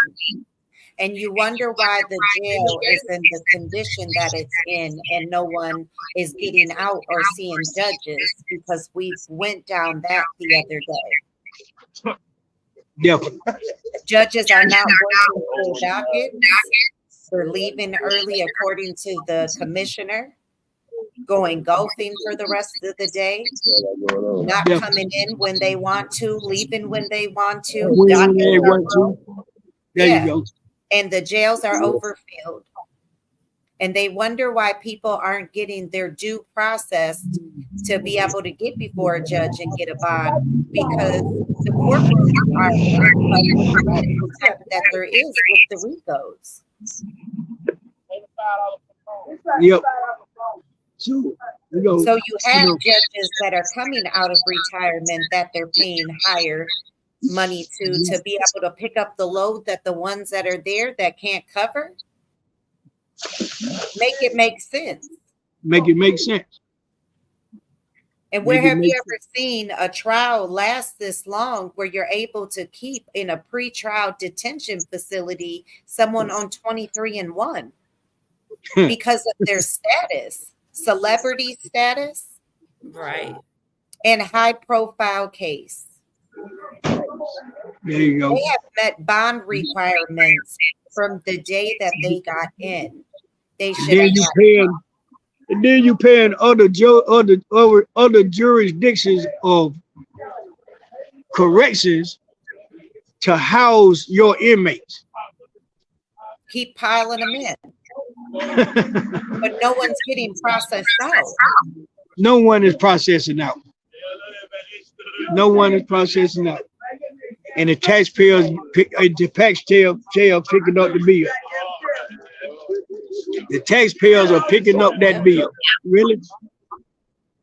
And you wonder why the jail is in the condition that it's in and no one is getting out or seeing judges, because we went down that the other day. Definitely. Judges are not working full dockets. They're leaving early according to the commissioner, going golfing for the rest of the day, not coming in when they want to, leaving when they want to. When Dockets they are want to. full. There Yeah. you go. And the jails are overfilled. And they wonder why people aren't getting their due process to be able to get before a judge and get a bond, because the courtrooms are the type that there is with the RICOs. Yep. So, we go. So you have judges that are coming out of retirement that they're paying higher money to be able to pick up the load that the ones that are there that can't cover. Make it make sense. Make it make sense. And where Make it have make you ever seen a trial last this long where you're able to keep in a pre-trial detention facility someone on 23-1 because of their status, celebrity status, Right. and high profile case? There you go. They have met bond requirements from the day that they got in. They should Then have you got paying, and then you paying other jurisdictions of corrections to house your inmates. keep piling them in, but no one's getting processed out. No one is processing out. No one is processing out. And the taxpayer picking up the bill. The taxpayers are picking up that bill. Really?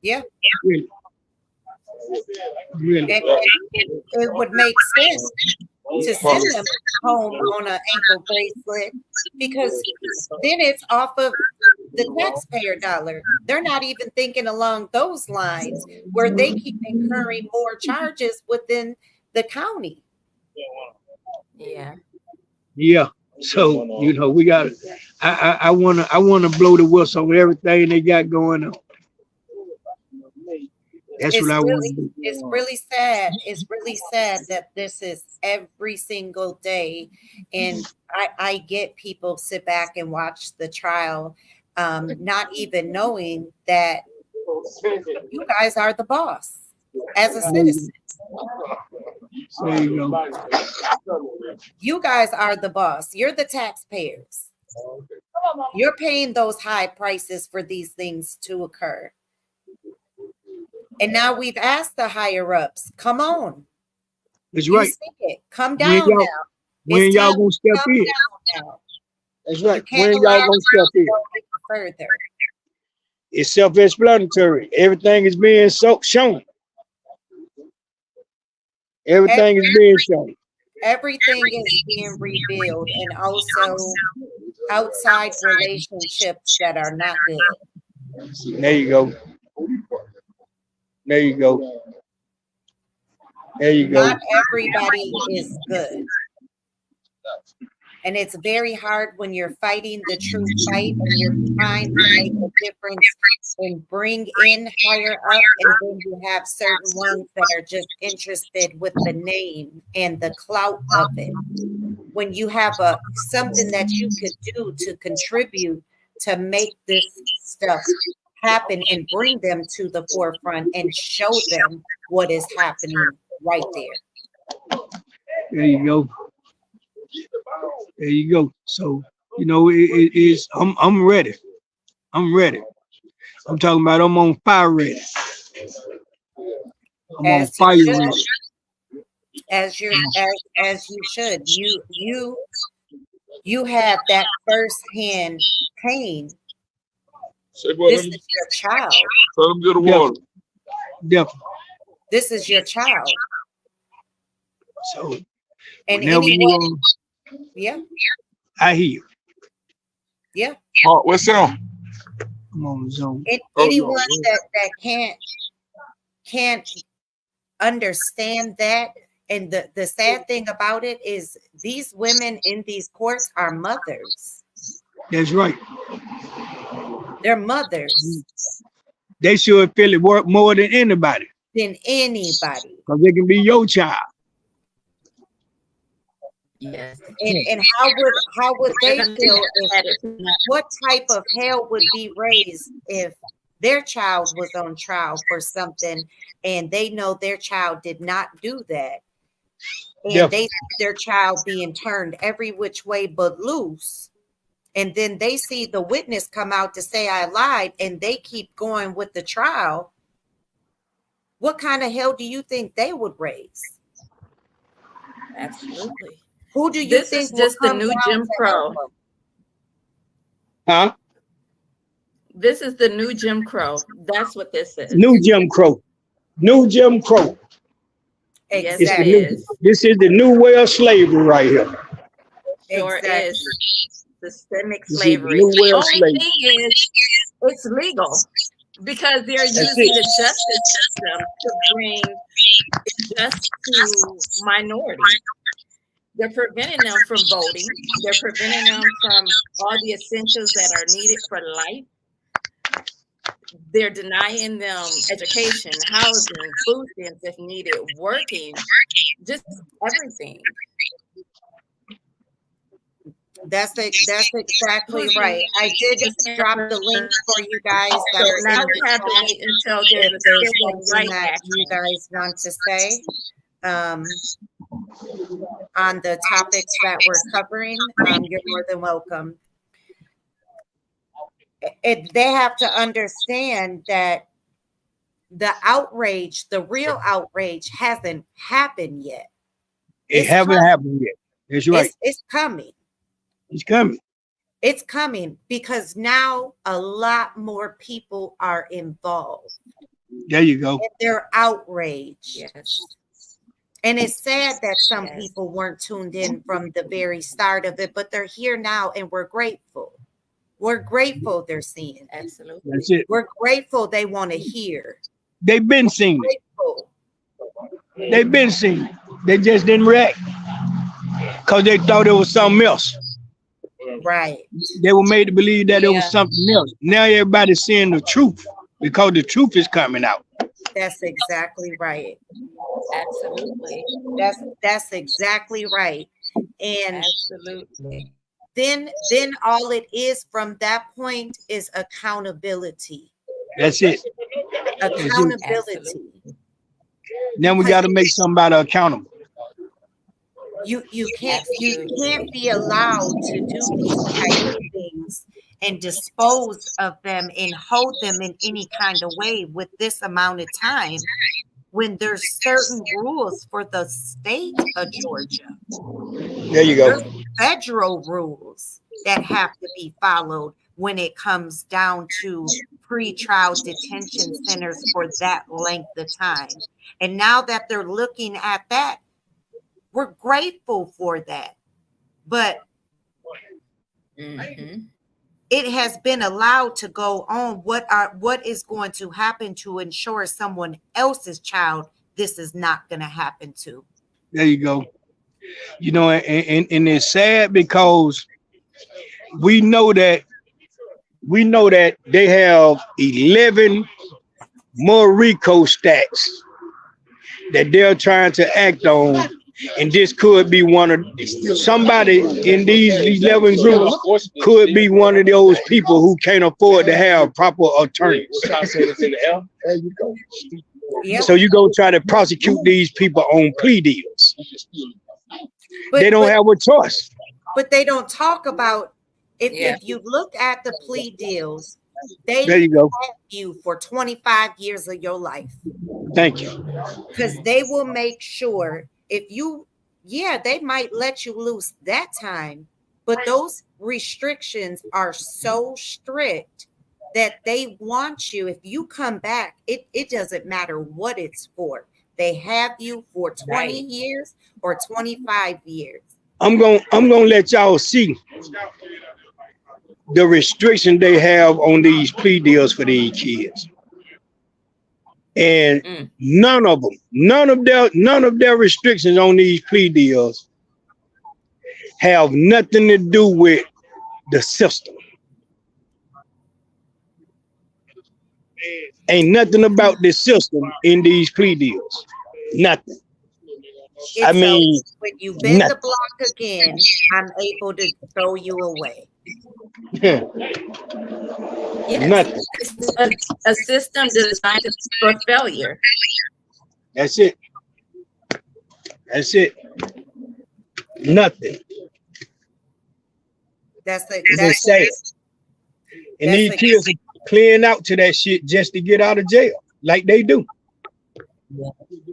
Yeah. Really? Really? It would make sense to send them home on an ankle bracelet, because then it's off of the taxpayer dollar. They're not even thinking along those lines where they keep incurring more charges within the county. Yeah. Yeah. So, we got I wanna blow the whistle on everything they got going on. That's what I want to do. It's really sad. It's really sad that this is every single day. And I get people sit back and watch the trial, not even knowing that you guys are the boss as a citizen. There you go. You guys are the boss. You're the taxpayers. You're paying those high prices for these things to occur. And now we've asked the higher ups, come on. That's You right. see it. Come When down y'all- now. When It's y'all time gonna to step come in? down now. That's You right. can't When allow y'all gonna it step to in? go any further. It's self-explanatory. Everything is being shown. Everything is being shown. Everything is being revealed, and also outside relationships that are not good. There you go. There you go. There you go. Not everybody is good. And it's very hard when you're fighting the true fight and you're trying to make a difference and bring in higher up. And then you have certain ones that are just interested with the name and the clout of it. When you have something that you could do to contribute to make this stuff happen and bring them to the forefront and show them what is happening right there. There you go. There you go. So, you know, it is, I'm ready. I'm ready. I'm talking about I'm on fire ready. I'm on As you fire should. ready. As you should. You have that firsthand pain. Say, boy, This let me, is your child. let them get the Yeah. water. Definitely. This is your child. So And whenever anyone, yeah, I hear you. yeah. Oh, what's on? I'm on the zone. Anyone that can't understand that. And the sad thing about it is these women in these courts are mothers. That's right. They're mothers They should feel it work more than anybody. than anybody. Because they can be your child. Yes. And how would they feel what type of hell would be raised if their child was on trial for something and they know their child did not do that? And Yeah. they see their child being turned every which way but loose. And then they see the witness come out to say I lied and they keep going with the trial. What kind of hell do you think they would raise? Absolutely. Who do you This think is will just the come new down Jim to Crow. help them? Huh? This is the new Jim Crow. That's what this is. New Jim Crow. New Jim Crow. Yes, Exactly. it is. This is the new way of slavery right here. Sure Exactly. is. Systemic This is the slavery. new way of Only slavery. thing is, it's legal because they're That's using it. the justice system to bring justice to minorities. They're preventing them from voting. They're preventing them from all the essentials that are needed for life. They're denying them education, housing, food stamps if needed, working, just everything. That's exactly right. I did drop the link for you guys that So are now in we the have to chat. wait until If there's a there's civil something right that action. you guys want to say on the topics that we're covering, you're more than welcome. They have to understand that the outrage, the real outrage, hasn't happened yet. It It's haven't coming. happened yet. That's right. It's coming. It's coming. It's coming because now a lot more people are involved There you go. and they're outraged. Yes. And it's sad that some Yes. people weren't tuned in from the very start of it, but they're here now and we're grateful. We're grateful they're seeing. Absolutely. That's it. We're grateful they want to hear. They've been seen it. Grateful. They've been seen it. They just didn't react because they thought it was something else. Right. They were made to believe that it was Yeah. something else. Now everybody's seeing the truth because the truth is coming out. That's exactly right. Absolutely. That's exactly right. And Absolutely. then all it is from that point is accountability. That's it. Accountability. Absolutely. Now we got to make somebody accountable. You can't be allowed to do these type of things and dispose of them and hold them in any kind of way with this amount of time when there's certain rules for the state of Georgia. There you go. There's federal rules that have to be followed when it comes down to pre-trial detention centers for that length of time. And now that they're looking at that, we're grateful for that. But Mhm. it has been allowed to go on. What is going to happen to ensure someone else's child this is not going to happen to? There you go. You know, and it's sad because we know that they have 11 more RICO stacks that they're trying to act on, and this could be one of somebody in these 11 groups could be one of those people who can't afford to have proper attorneys. Yep. So you go try to prosecute these people on plea deals. But, They don't have a choice. but they don't talk about Yeah. if you look at the plea deals, they There you go. have you for 25 years of your life. Thank you. Because they will make sure if you, yeah, they might let you loose that time, but those restrictions are so strict that they want you. If you come back, it doesn't matter what it's for. They have you for 20 Right. years or 25 years. I'm gonna let y'all see the restriction they have on these plea deals for these kids. And Mm. none of their restrictions on these plea deals have nothing to do with the system. Ain't nothing about the system in these plea deals. Nothing. I It's mean, when you bend the nothing. block again, I'm able to throw you away. Yes. Nothing. It's a system designed for failure. That's it. That's it. Nothing. That's the It's that's sad. And that's these the- kids are clearing out to that shit just to get out of jail, like they do.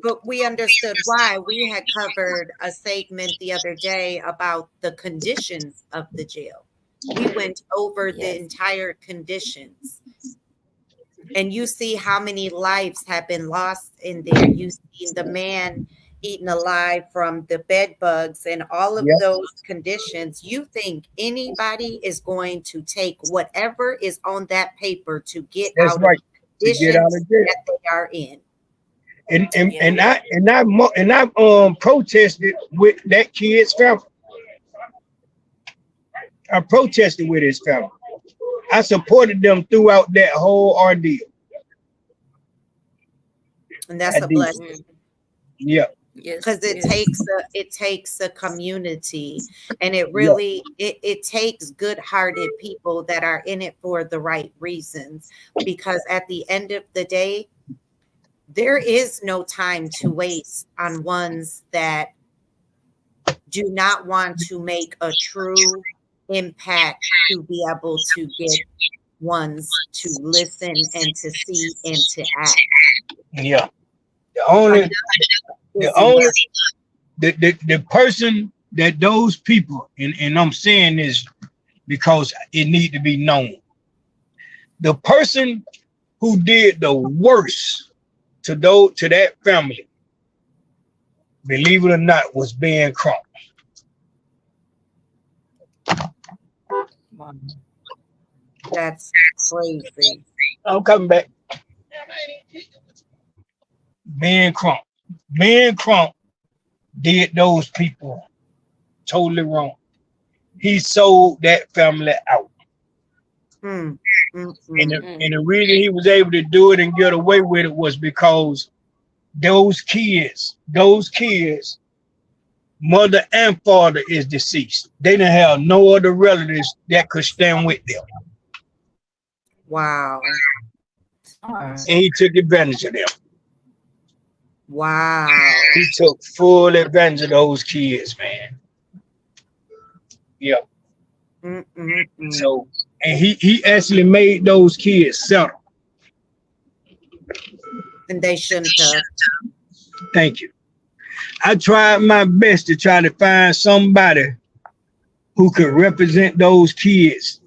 But we understood why. We had covered a segment the other day about the conditions of the jail. We went over the Yes. entire conditions. And you see how many lives have been lost in there. You see the man eaten alive from the bed bugs and all of Yep. those conditions. You think anybody is going to take whatever is on that paper to get That's out right. of the To get out conditions of jail. that they are in? And I protested with that kid's family. I protested with his family. I supported them throughout that whole ordeal. And that's I a did. blessing. Yeah. Yes. Because it yes. takes a community, and it really it takes good-hearted people that are in it for the right reasons. Because at the end of the day, there is no time to waste on ones that do not want to make a true impact to be able to get ones to listen and to see and to act. Yeah. The person that those people, and I'm saying this because it need to be known. The person who did the worst to that family, believe it or not, was Ben Crump. That's crazy. I'm coming back. Ben Crump. Ben Crump did those people totally wrong. He sold that family out. Mm, mm, And mm. the reason he was able to do it and get away with it was because those kids, mother and father is deceased. They didn't have no other relatives that could stand with them. Wow. And he took advantage of them. Wow. He took full advantage of those kids, man. Yeah. Mm, mm, mm. So, and he actually made those kids settle. And they shouldn't have. Thank you. I tried my best to try to find somebody who could represent those kids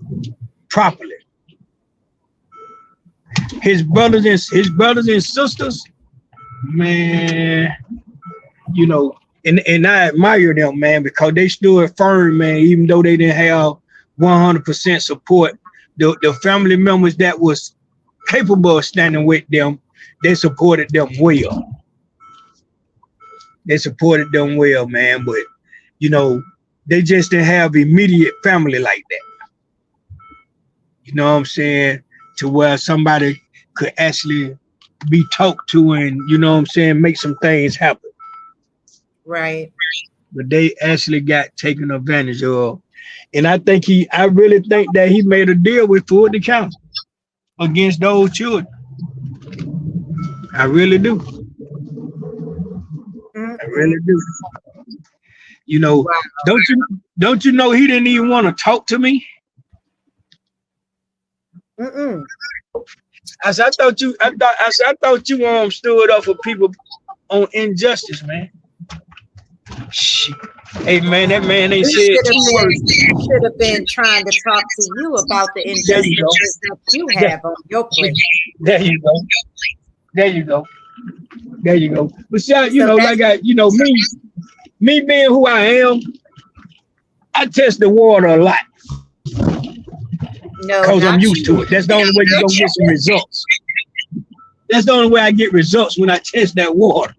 properly. His brothers and sisters, man, you know, and I admire them, man, because they stood firm, man, even though they didn't have 100% support. The family members that was capable of standing with them, they supported them well. They supported them well, man, but you know, they just didn't have immediate family like that. You know what I'm saying? To where somebody could actually be talked to and, you know what I'm saying, make some things happen. Right. But they actually got taken advantage of. And I really think that he made a deal with Fulton County against those children. I really do. Mhm. I really do. You know, Wow. don't you know he didn't even want to talk to me? Mm-mm. I thought you stood up for people on injustice, man. Shit. Hey man, that man ain't He said 2 words. should have been trying to talk to you about the injustices that you have on your plate. There you go. There you go. There you go. But see, you So know, that's- like me being who I am, I test the water a lot No, because I'm not used to it. That's the only way you're gonna get some results. That's the only way I get results, when I test that water.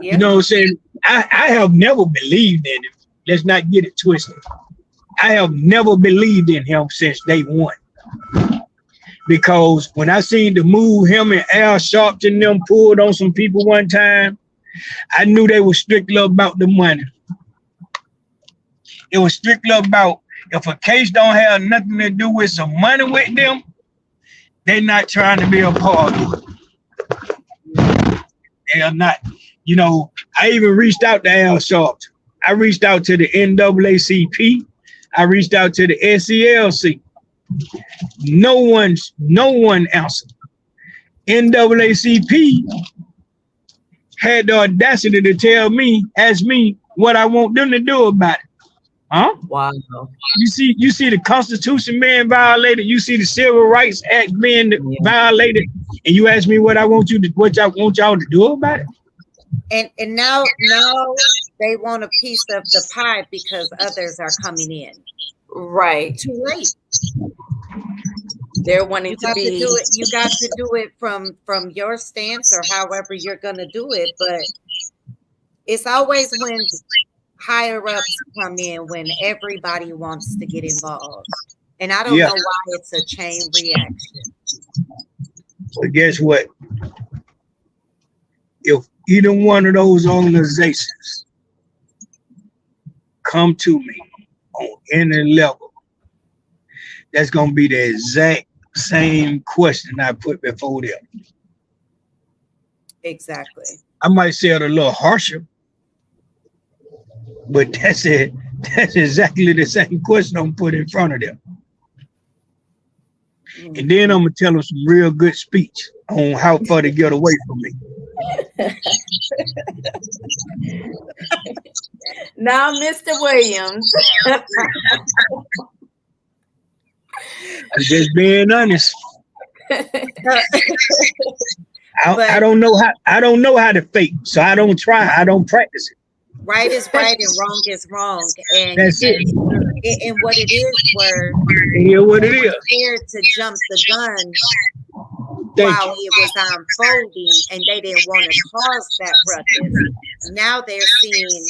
Yeah. You know what I'm saying? I have never believed in him. Let's not get it twisted. I have never believed in him since day one. Because when I seen the move him and Al Sharpton them pulled on some people one time, I knew they were strictly about the money. It was strictly about, if a case don't have nothing to do with some money with them, they're not trying to be a part of it. They are not. You know, I even reached out to Al Sharpton. I reached out to the NAACP. I reached out to the SELC. No one answered. NAACP had the audacity to ask me what I want them to do about it. Huh? Wow. You see the Constitution being violated. You see the Civil Rights Act being violated, and you ask me what I want y'all to do about it. And now they want a piece of the pie because others are coming in. Right. Too late. They're wanting You to got to be. do it. You got to do it from your stance or however you're gonna do it. But it's always when higher ups come in, when everybody wants to get involved. And I don't know why it's a chain reaction. But guess what? If either one of those organizations come to me on any level, that's going to be the exact same question I put before them. Exactly. I might say it a little harsher, but that's it. That's exactly the same question I'm putting in front of them. And then I'm going to tell them some real good speech on how far to get away from me. Now, Mr. Williams. I'm just being honest. I don't know how to fake, so I don't try. I don't practice it. Right is right and wrong is wrong. And That's it. And what it is, where Hear what it is. scared to jump the gun Thank while it was unfolding, and they didn't want to cause that ruckus. Now they're seeing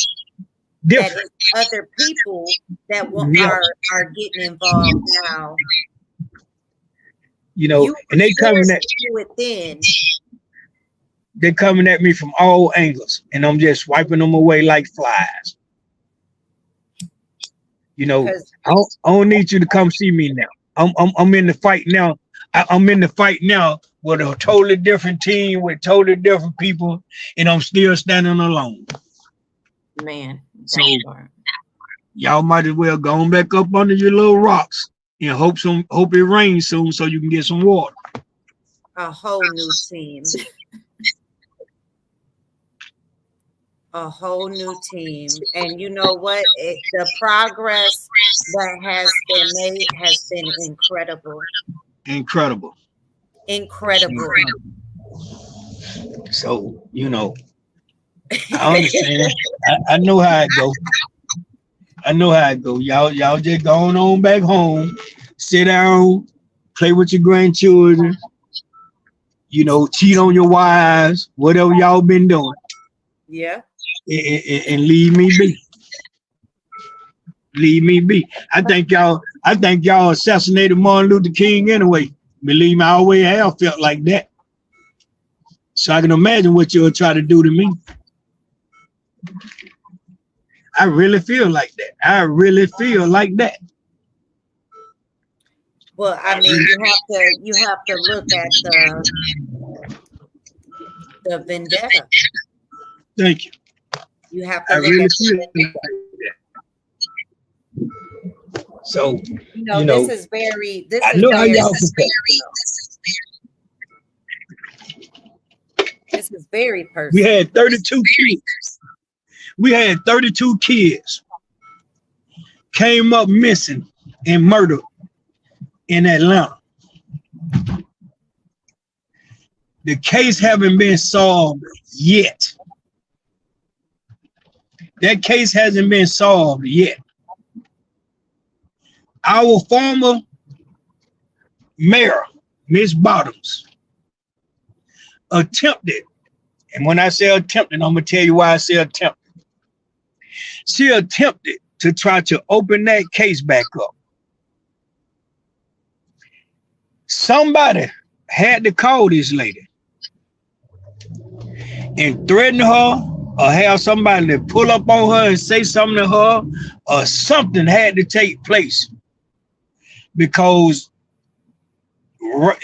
that Different. it's other people that Yeah. are getting involved now. You know, and they coming at they're coming at me from all angles, and I'm just wiping them away like flies. You know, I don't need you to come see me now. I'm in the fight now. I'm in the fight now with a totally different team, with totally different people, and I'm still standing alone. Man, So y'all might as well go on back up under your little rocks and hope it rains soon so you can get some water. a whole new team. A whole new team. And you know what? The progress that has been made has been incredible. Incredible. Incredible. So, you know, I understand. I know how it go. I know how it go. Y'all just going on back home, sit down, play with your grandchildren, you know, cheat on your wives, whatever y'all been doing. Yeah. And leave me be. Leave me be. I think y'all assassinated Martin Luther King anyway. Believe me, I always have felt like that. So I can imagine what you'll try to do to me. I really feel like that. I really feel like that. Well, I mean, you have to look at the vendetta. Thank you. You have to I look really at feel like that. So this is very I know how y'all feel. This is very personal. We had 32 kids. We had 32 kids came up missing and murdered in Atlanta. The case haven't been solved yet. That case hasn't been solved yet. Our former mayor, Miss Bottoms, attempted, and when I say attempted, I'm gonna tell you why I say attempted. She attempted to try to open that case back up. Somebody had to call this lady and threaten her or have somebody to pull up on her and say something to her, or something had to take place, because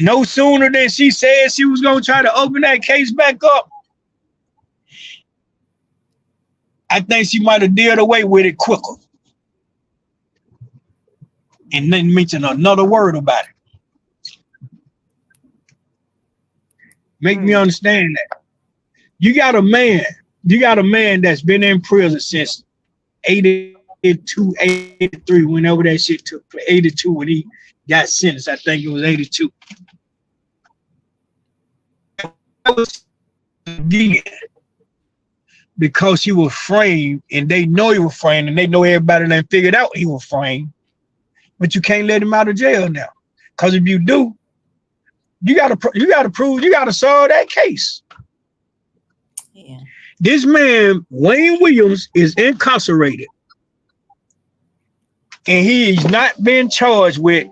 no sooner than she said she was going to try to open that case back up, I think she might have dealt away with it quicker and didn't mention another word about it. Make me understand that. You got a man that's been in prison since 82, 83, whenever that shit took place. 82 when he got sentenced. I think it was 82. Again, because he was framed, and they know he was framed, and they know everybody done figured out he was framed. But you can't let him out of jail now, because if you do, you gotta solve that case. Yeah. This man, Wayne Williams, is incarcerated, and he's not been charged with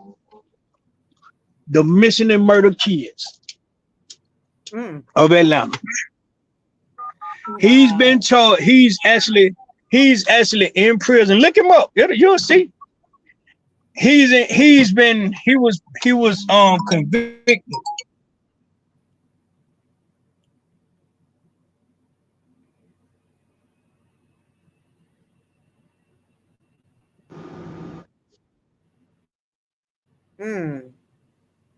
the missing and murdered kids of Atlanta. He's been charged. He's actually in prison. Look him up. You'll see. He was convicted.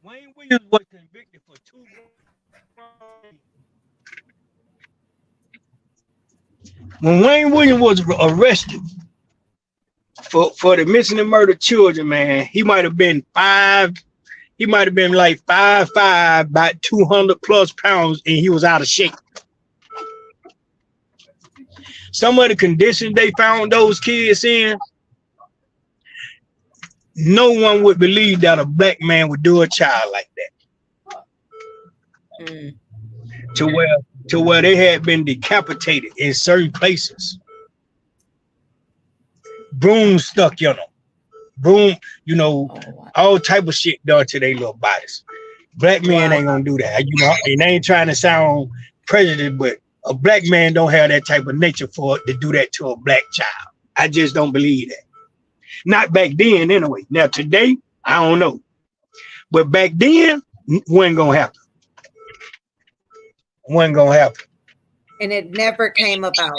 Wayne Williams was convicted for 2 crimes. When Wayne Williams was arrested for the missing and murdered children, man, he might have been 5. He might have been like 5'5", about 200 plus pounds, and he was out of shape. Some of the conditions they found those kids in, no one would believe that a black man would do a child like that. To where they had been decapitated in certain places. Brooms stuck on them. All type of shit done to their little bodies. Black men ain't gonna do that. And they ain't trying to sound prejudiced, but a black man don't have that type of nature for it to do that to a black child. I just don't believe that. Not back then anyway. Now today, I don't know. But back then, wasn't gonna happen. Wasn't gonna happen. And it never came about.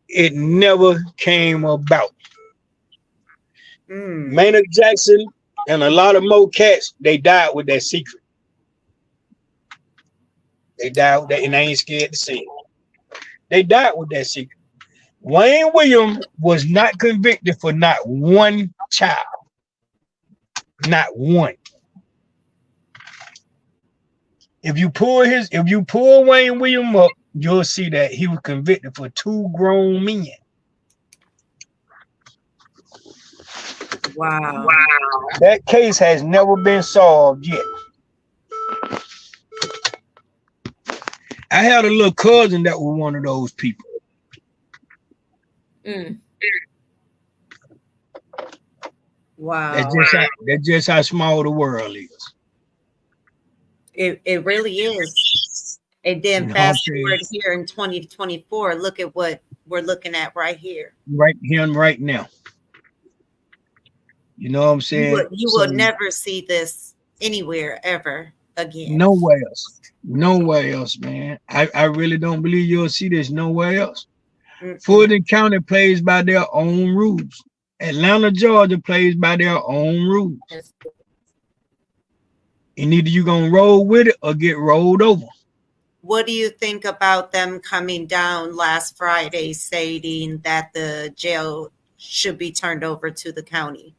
It never came about. Maynard Jackson and a lot of more cats, they died with that secret. They died with that, and they ain't scared to say it. They died with that secret. Wayne Williams was not convicted for not one child. Not one. If you pull Wayne Williams up, you'll see that he was convicted for 2 grown men. Wow. That case has never been solved yet. I had a little cousin that was one of those people. Wow. That's just how small the world is. It really is. And then You know what I'm fast saying? forward here in 2024, look at what we're looking at right here. Right here and right now. You know what I'm saying? You So, will never see this anywhere ever again. nowhere else. Nowhere else, man. I really don't believe you'll see this nowhere else. Mm-mm. Fulton County plays by their own rules. Atlanta, Georgia plays by their own rules. Yes. And either you're gonna roll with it or get rolled over. What do you think about them coming down last Friday stating that the jail should be turned over to the county?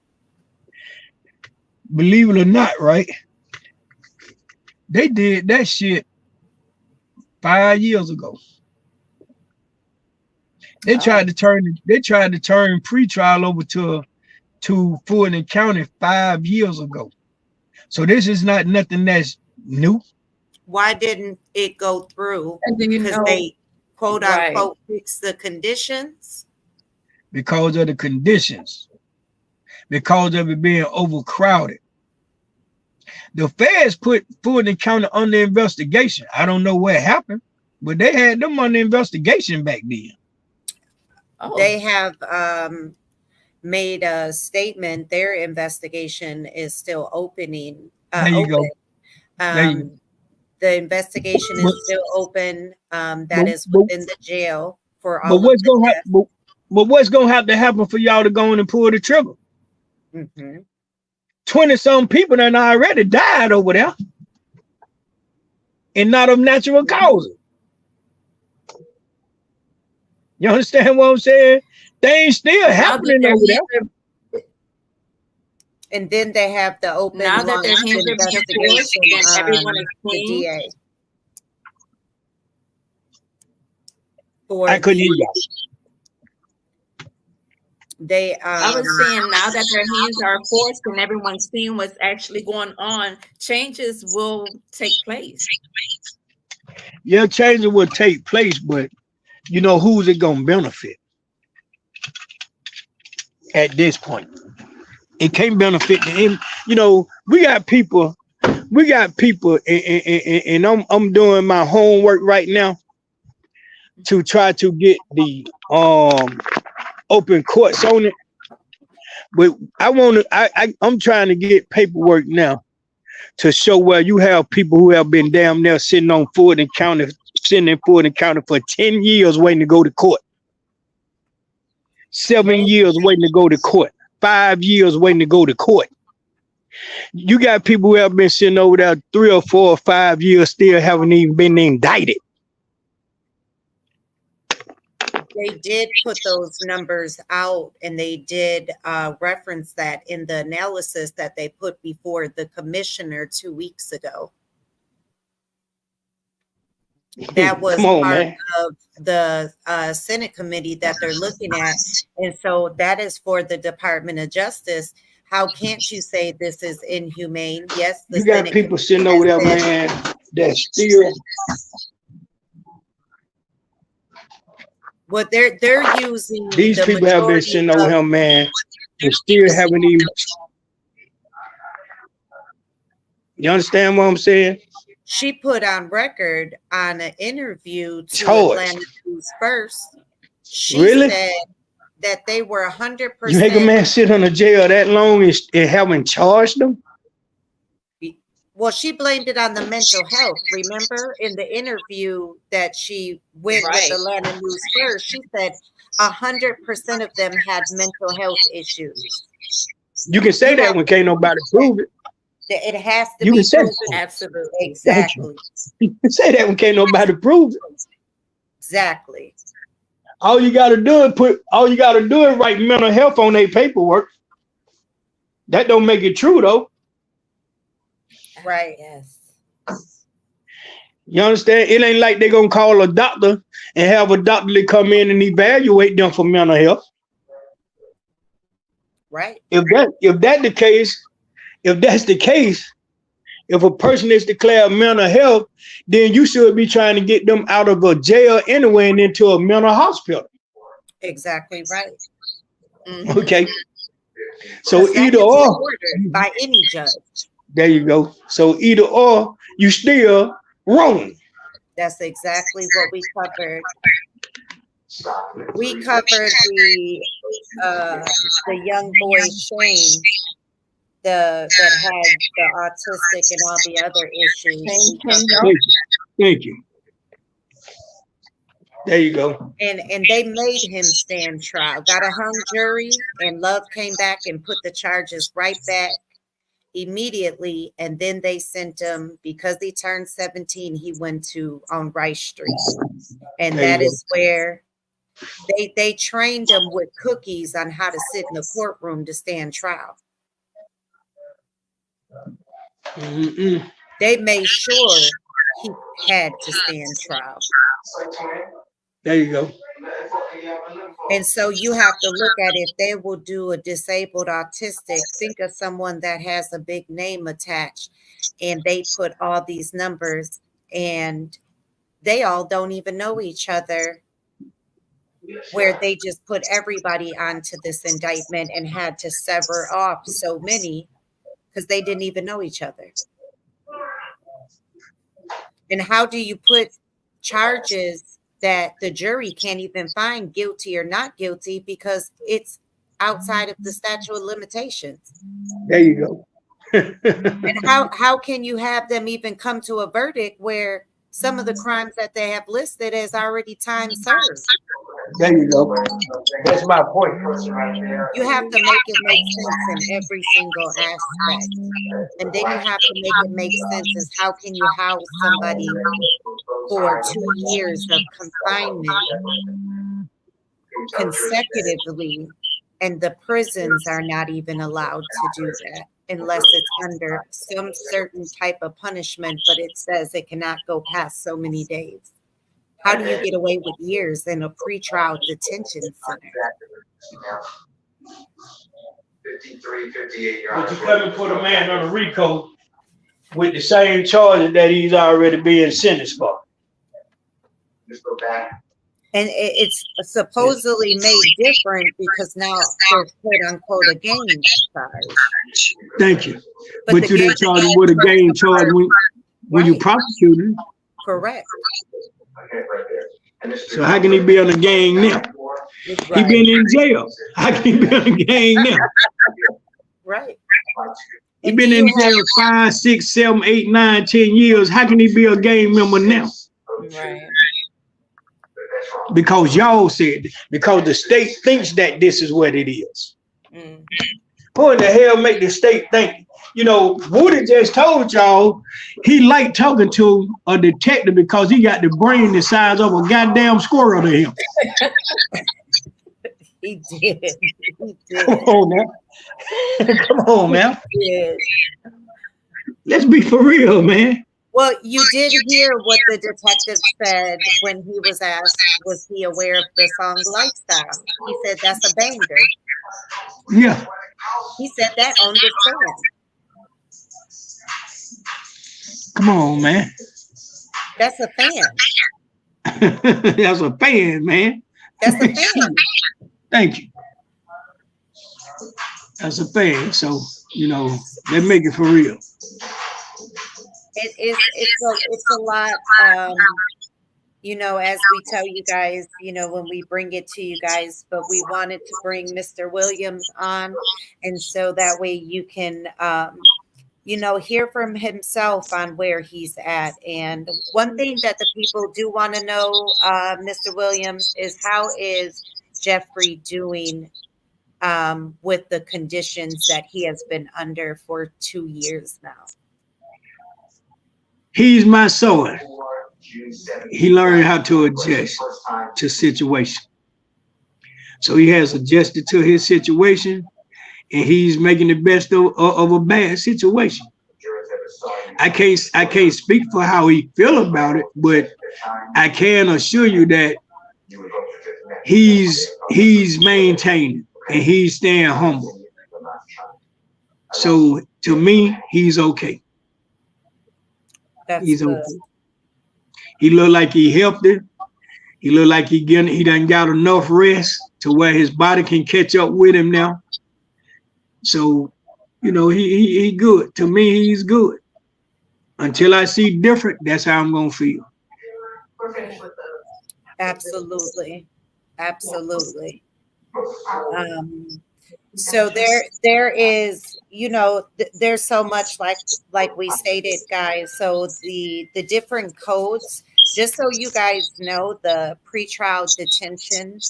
Believe it or not, right? They did that shit 5 years ago. They tried to turn pretrial over to Fulton County 5 years ago. So this is not nothing that's new. Why didn't it go through? And do you Because know, they quote Right. unquote fix the conditions. Because of the conditions, because of it being overcrowded. The feds put Fulton County under investigation. I don't know what happened, but they had them under investigation back then. oh, They have made a statement. Their investigation is still opening. There you go. There you go. The investigation But- is still open. That but- is but- within the jail for But all of what's the gonna deaths. happen? But what's gonna have to happen for y'all to go in and pull the trigger? Mhm. 20-some people that already died over there, and not of natural causes. You understand what I'm saying? Things still now that happening their over there. hands are- And then they have the open now that their launch hands are being forced investigation. and everyone is The clean, DA. For I couldn't hear y'all. they I was saying now that their hands are forced and everyone's seeing what's actually going on, changes will take place. Yeah, changes will take place, but you know who's it gonna benefit at this point? It can't benefit the end. You know, we got people, and I'm doing my homework right now to try to get the open courts on it. But I'm trying to get paperwork now to show where you have people who have been down there sitting in Fulton County for 10 years waiting to go to court. 7 years waiting to go to court. 5 years waiting to go to court. You got people who have been sitting over there 3 or 4 or 5 years still haven't even been indicted. They did put those numbers out, and they did reference that in the analysis that they put before the commissioner 2 weeks ago. That was Come on, part man. of the Senate committee that they're looking at. And so that is for the Department of Justice. How can't you say this is inhumane? Yes, the You got Senate people committee sitting over there, has said- man, that still Well, they're using these the people have been majority sitting over of- him, man. They still haven't even. You understand what I'm saying? She put on record on an interview to Charged. Atlanta News First. She Really? said that they were 100%. You make a man sit in a jail that long and haven't charged them? Well, she blamed it on the mental health. Remember in the interview that she went Right. with Atlanta News First, she said 100% of them had mental health issues. You can say that when can't nobody prove it. That it has to You be can say proven. Absolutely. Exactly. You can say that when can't nobody prove it. Exactly. All you gotta do is write mental health on their paperwork. That don't make it true though. Right. Yes. You understand? It ain't like they're gonna call a doctor and have a doctor to come in and evaluate them for mental health. Right. If that's the case, if a person is declared mental health, then you should be trying to get them out of a jail anyway and into a mental hospital. Exactly right. Mhm. Okay. So Because that either can be or, ordered by any judge. there you go. So either or, you still wrong. That's exactly what we covered. We covered the young boy Shane, that had the autistic and all the other issues. We covered. Thank you. There you go. And they made him stand trial. Got a hung jury, and Love came back and put the charges right back immediately. And then they sent him, because he turned 17, he went on Rice Street. And There you that go. is where they trained him with cookies on how to sit in the courtroom to stand trial. Mm-mm. They made sure he had to stand trial. There you go. And so you have to look at, if they will do a disabled autistic, think of someone that has a big name attached, and they put all these numbers, and they all don't even know each other, where they just put everybody onto this indictment and had to sever off so many because they didn't even know each other. And how do you put charges that the jury can't even find guilty or not guilty because it's outside of the statute of limitations? There you go. And how can you have them even come to a verdict where some of the crimes that they have listed as already time served? There you go. That's my point. You have to make it make sense in every single aspect. And then you have to make it make sense as how can you house somebody for 2 years of confinement consecutively, and the prisons are not even allowed to do that unless it's under some certain type of punishment, but it says it cannot go past so many days. How do you get away with years in a pretrial detention center? But you come and put a man on a RICO with the same charges that he's already being sentenced for. And it's supposedly made different because now there's quote unquote a gang charge. Thank you. But But the you didn't gang charge him with a gang charge when you Right. prosecuted him. Correct. So how can he be on a gang now? He Right. been in jail. How can he be on a gang now? Right. He And been do in you have- jail 5, 6, 7, 8, 9, 10 years. How can he be a gang member now? Right. Because y'all said, because the state thinks that this is what it is. Mm. Who in the hell make the state think? You know, Woody just told y'all he liked talking to a detective because he got the brain the size of a goddamn squirrel to him. He did. He did. Come on now. Come on, man. He did. Let's be for real, man. Well, you did hear what the detective said when he was asked, was he aware of the song Lifestyle? He said, that's a banger. Yeah. He said that on the stand. Come on, man. That's a fan. That's a fan, man. That's a fan. Thank you. That's a fan. So, you know, let's make it for real. It's a lot. You know, as we tell you guys, you know, when we bring it to you guys, but we wanted to bring Mr. Williams on, and so that way you can, you know, hear from himself on where he's at. And one thing that the people do want to know, Mr. Williams, is how is Jeffrey doing with the conditions that he has been under for 2 years now? He's my son. He learned how to adjust to situation. So he has adjusted to his situation, and he's making the best of a bad situation. I can't speak for how he feel about it, but I can assure you that he's maintaining and he's staying humble. So to me, he's okay. That's He's good. okay. He look like he healthy. He look like he done got enough rest to where his body can catch up with him now. So, he good. To me, he's good. Until I see different, that's how I'm gonna feel. Absolutely. Absolutely. So there is, there's so much like we stated, guys. So the different codes, just so you guys know, the pretrial detention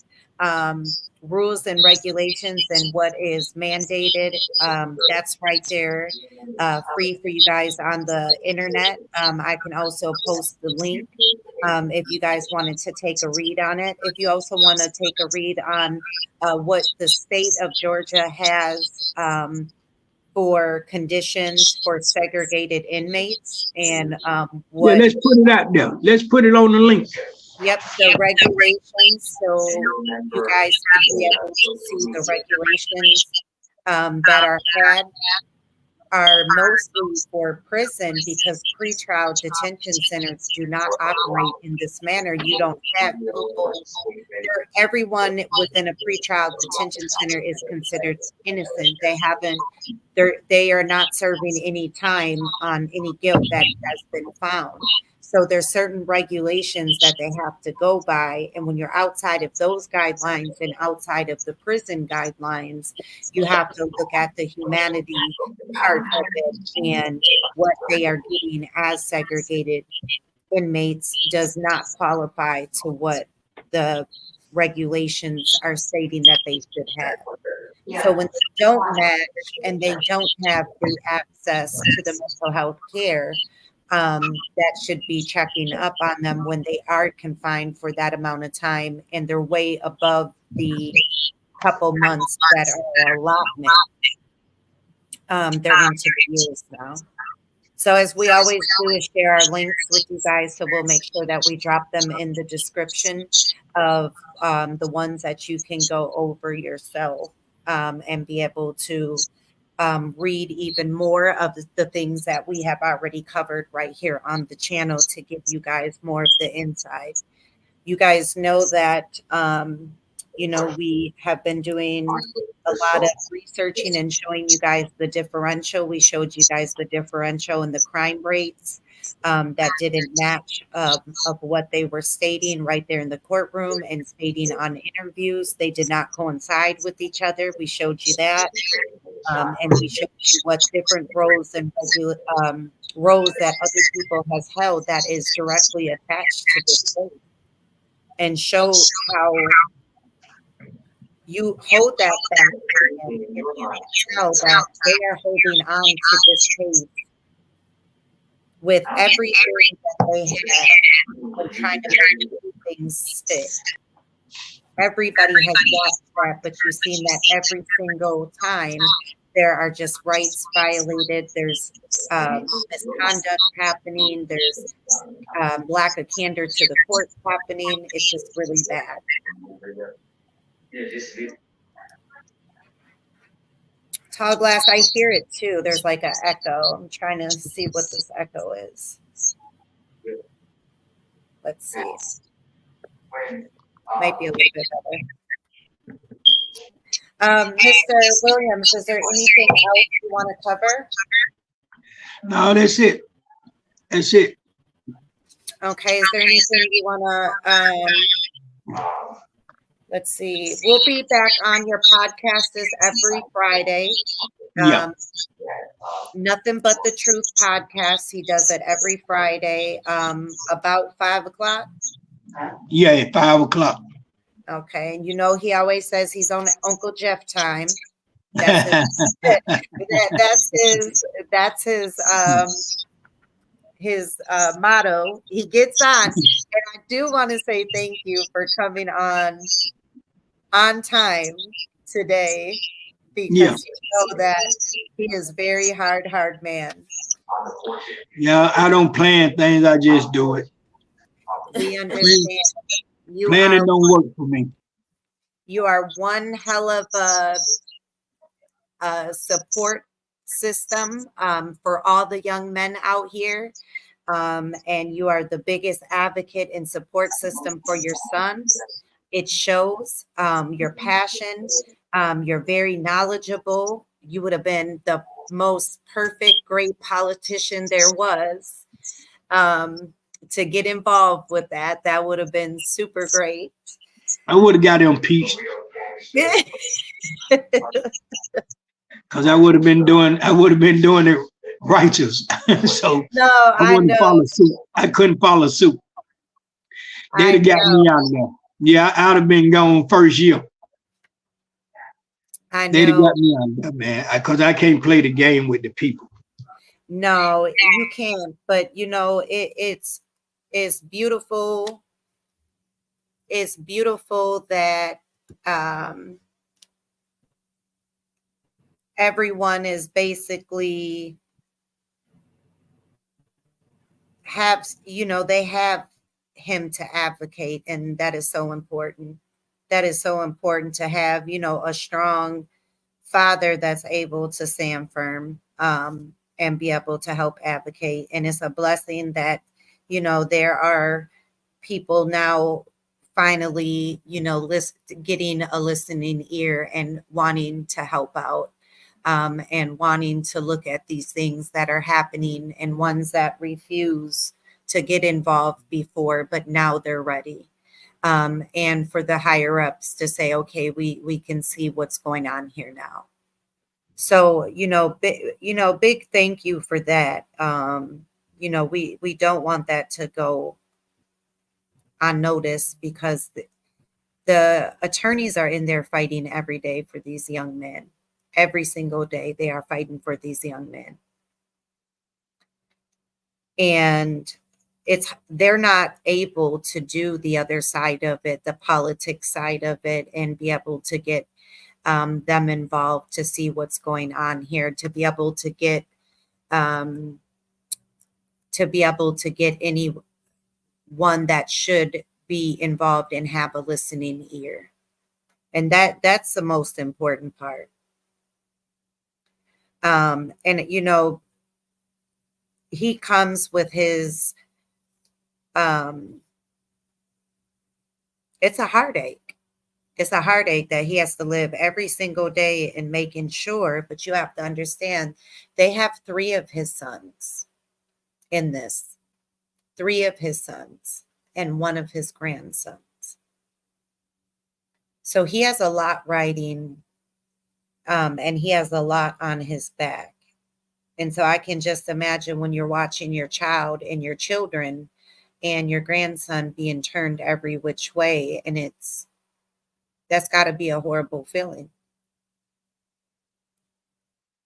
rules and regulations and what is mandated. That's right there, free for you guys on the internet. I can also post the link if you guys wanted to take a read on it. If you also want to take a read on what the state of Georgia has for conditions for segregated inmates and Yeah, what, let's put it out there. Let's put it on the link. yep, the regulations. So you guys can be able to see the regulations that are had are mostly for prison because pretrial detention centers do not operate in this manner. You don't have people, everyone within a pretrial detention center is considered innocent. They are not serving any time on any guilt that has been found. So there's certain regulations that they have to go by. And when you're outside of those guidelines and outside of the prison guidelines, you have to look at the humanity part of it, and what they are getting as segregated inmates does not qualify to what the regulations are stating that they should have. So when they don't match and they don't have the access to the mental health care, that should be checking up on them when they are confined for that amount of time and they're way above the couple months that are allotment. They're into the years now. So as we always do is share our links with you guys. So we'll make sure that we drop them in the description of the ones that you can go over yourself and be able to read even more of the things that we have already covered right here on the channel to give you guys more of the insight. You guys know that, we have been doing a lot of researching and showing you guys the differential. We showed you guys the differential in the crime rates that didn't match of what they were stating right there in the courtroom and stating on interviews. They did not coincide with each other. We showed you that. And we showed you what different roles and roles that other people has held that is directly attached to this case, and show how you hold that back and you can tell that they are holding on to this case with everything that they have and trying to make things stick. Everybody has watched that, but you've seen that every single time there are just rights violated. There's misconduct happening. There's lack of candor to the courts happening. It's just really bad. Tall Glass, I hear it too. There's like an echo. I'm trying to see what this echo is. Let's see. Might be a little bit better. Mr. Williams, is there anything else you want to cover? No, that's it. That's it. Okay, is there anything you want to, let's see. We'll be back on your podcast every Friday. Yeah. Nothing But the Truth podcast. He does it every Friday, about 5 o'clock. Yeah, at 5 o'clock. Okay, and he always says he's on Uncle Jeff time. That's his motto. He gets on, and I do want to say thank you for coming on time today, because you know that he is very hard man. Yeah, I don't plan things. I just do it. We understand. Planning don't work for me. You are one hell of a support system for all the young men out here. And you are the biggest advocate and support system for your son. It shows your passion. You're very knowledgeable. you would have been the most perfect, great politician there was. To get involved with that, that would have been super great. I would have got impeached because I would have been doing it righteous. So No, I I wouldn't know. follow suit. I couldn't follow suit. They'd I have got know. me out of there. Yeah, I'd have been gone first year. I They'd have know. got me out of there, man, because I can't play the game with the people. No, you can't. But you know, it's beautiful. It's beautiful that everyone is basically they have him to advocate, and that is so important. That is so important to have, a strong father that's able to stand firm, and be able to help advocate. And it's a blessing that, there are people now finally, getting a listening ear and wanting to help out, and wanting to look at these things that are happening, and ones that refuse to get involved before, but now they're ready. And for the higher ups to say, okay, we can see what's going on here now. So, big thank you for that. We don't want that to go unnoticed, because the attorneys are in there fighting every day for these young men. Every single day they are fighting for these young men. And they're not able to do the other side of it, the politics side of it, and be able to get them involved to see what's going on here, to be able to get anyone that should be involved and have a listening ear. And that's the most important part. And he comes with his it's a heartache. It's a heartache that he has to live every single day in making sure, but you have to understand, they have 3 of his sons in this. 3 of his sons and 1 of his grandsons. So he has a lot riding, and he has a lot on his back. And so I can just imagine when you're watching your child and your children and your grandson being turned every which way, and that's got to be a horrible feeling.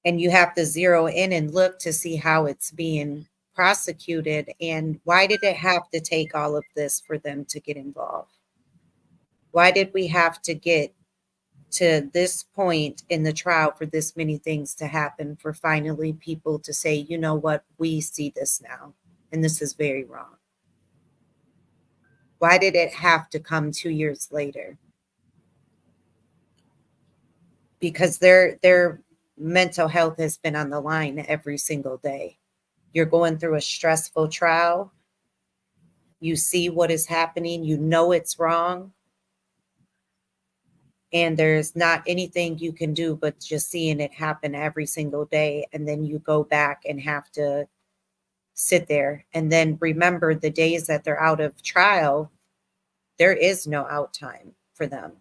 And you have to zero in and look to see how it's being prosecuted, and why did it have to take all of this for them to get involved? Why did we have to get to this point in the trial for this many things to happen, for finally people to say, you know what, we see this now, and this is very wrong? Why did it have to come 2 years later? Because their mental health has been on the line every single day. You're going through a stressful trial. You see what is happening. You know it's wrong. And there's not anything you can do but just seeing it happen every single day. And then you go back and have to sit there. And then remember, the days that they're out of trial, there is no out time for them.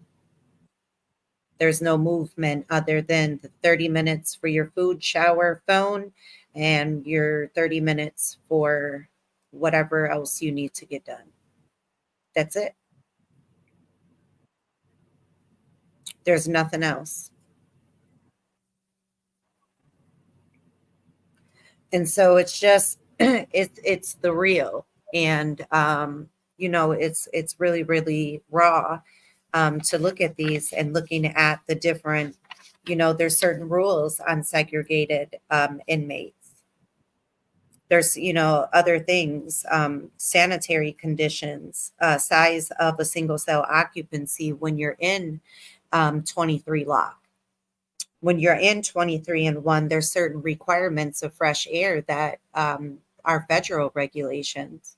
There's no movement other than the 30 minutes for your food, shower, phone, and your 30 minutes for whatever else you need to get done. That's it. There's nothing else. And so it's just, it's the real. And, it's really, really raw. To look at these and looking at the different, there's certain rules on segregated inmates. There's, other things, sanitary conditions, size of a single cell occupancy when you're in 23 lock. When you're in 23-1, there's certain requirements of fresh air that are federal regulations.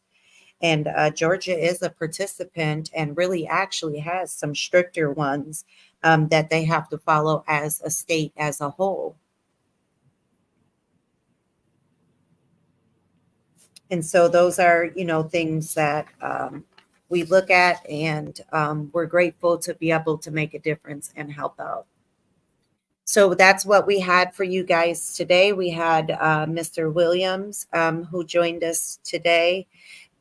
And Georgia is a participant and really actually has some stricter ones that they have to follow as a state as a whole. And so those are, things that we look at, and we're grateful to be able to make a difference and help out. So that's what we had for you guys today. We had Mr. Williams who joined us today.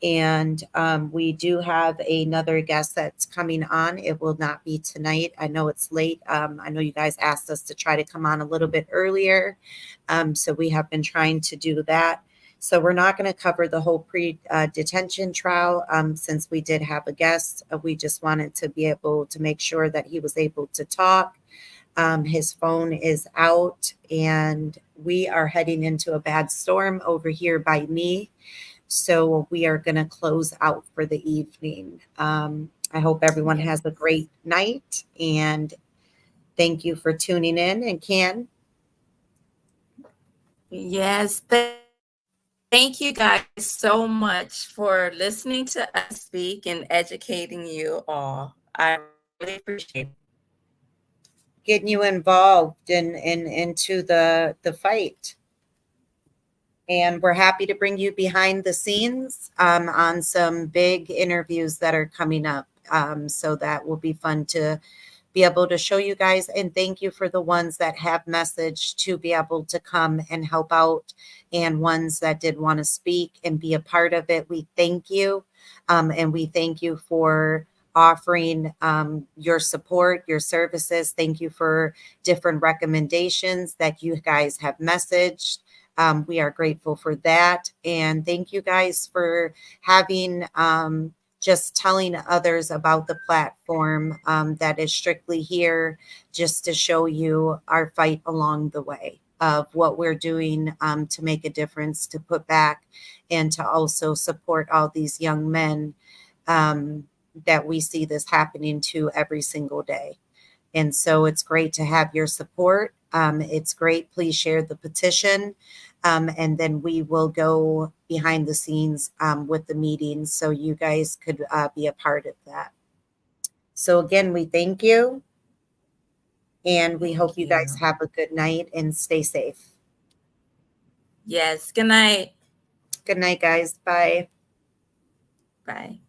And we do have another guest that's coming on. It will not be tonight. I know it's late. I know you guys asked us to try to come on a little bit earlier. So we have been trying to do that. So we're not going to cover the whole pre-detention trial since we did have a guest. We just wanted to be able to make sure that he was able to talk. His phone is out, and we are heading into a bad storm over here by me. So we are going to close out for the evening. I hope everyone has a great night, and thank you for tuning in. And Ken? Yes. Thank you guys so much for listening to us speak and educating you all. I really appreciate it. Getting you involved into the fight. And we're happy to bring you behind the scenes on some big interviews that are coming up. So that will be fun to be able to show you guys. And thank you for the ones that have messaged to be able to come and help out, and ones that did want to speak and be a part of it. We thank you. And we thank you for offering your support, your services. Thank you for different recommendations that you guys have messaged. We are grateful for that. And thank you guys for having just telling others about the platform that is strictly here just to show you our fight along the way of what we're doing to make a difference, to put back, and to also support all these young men that we see this happening to every single day. And so it's great to have your support. It's great. Please share the petition. And then we will go behind the scenes with the meetings so you guys could be a part of that. So again, we thank you. And we hope you guys have a good night and stay safe. Yes. Good night. Good night, guys. Bye. Bye.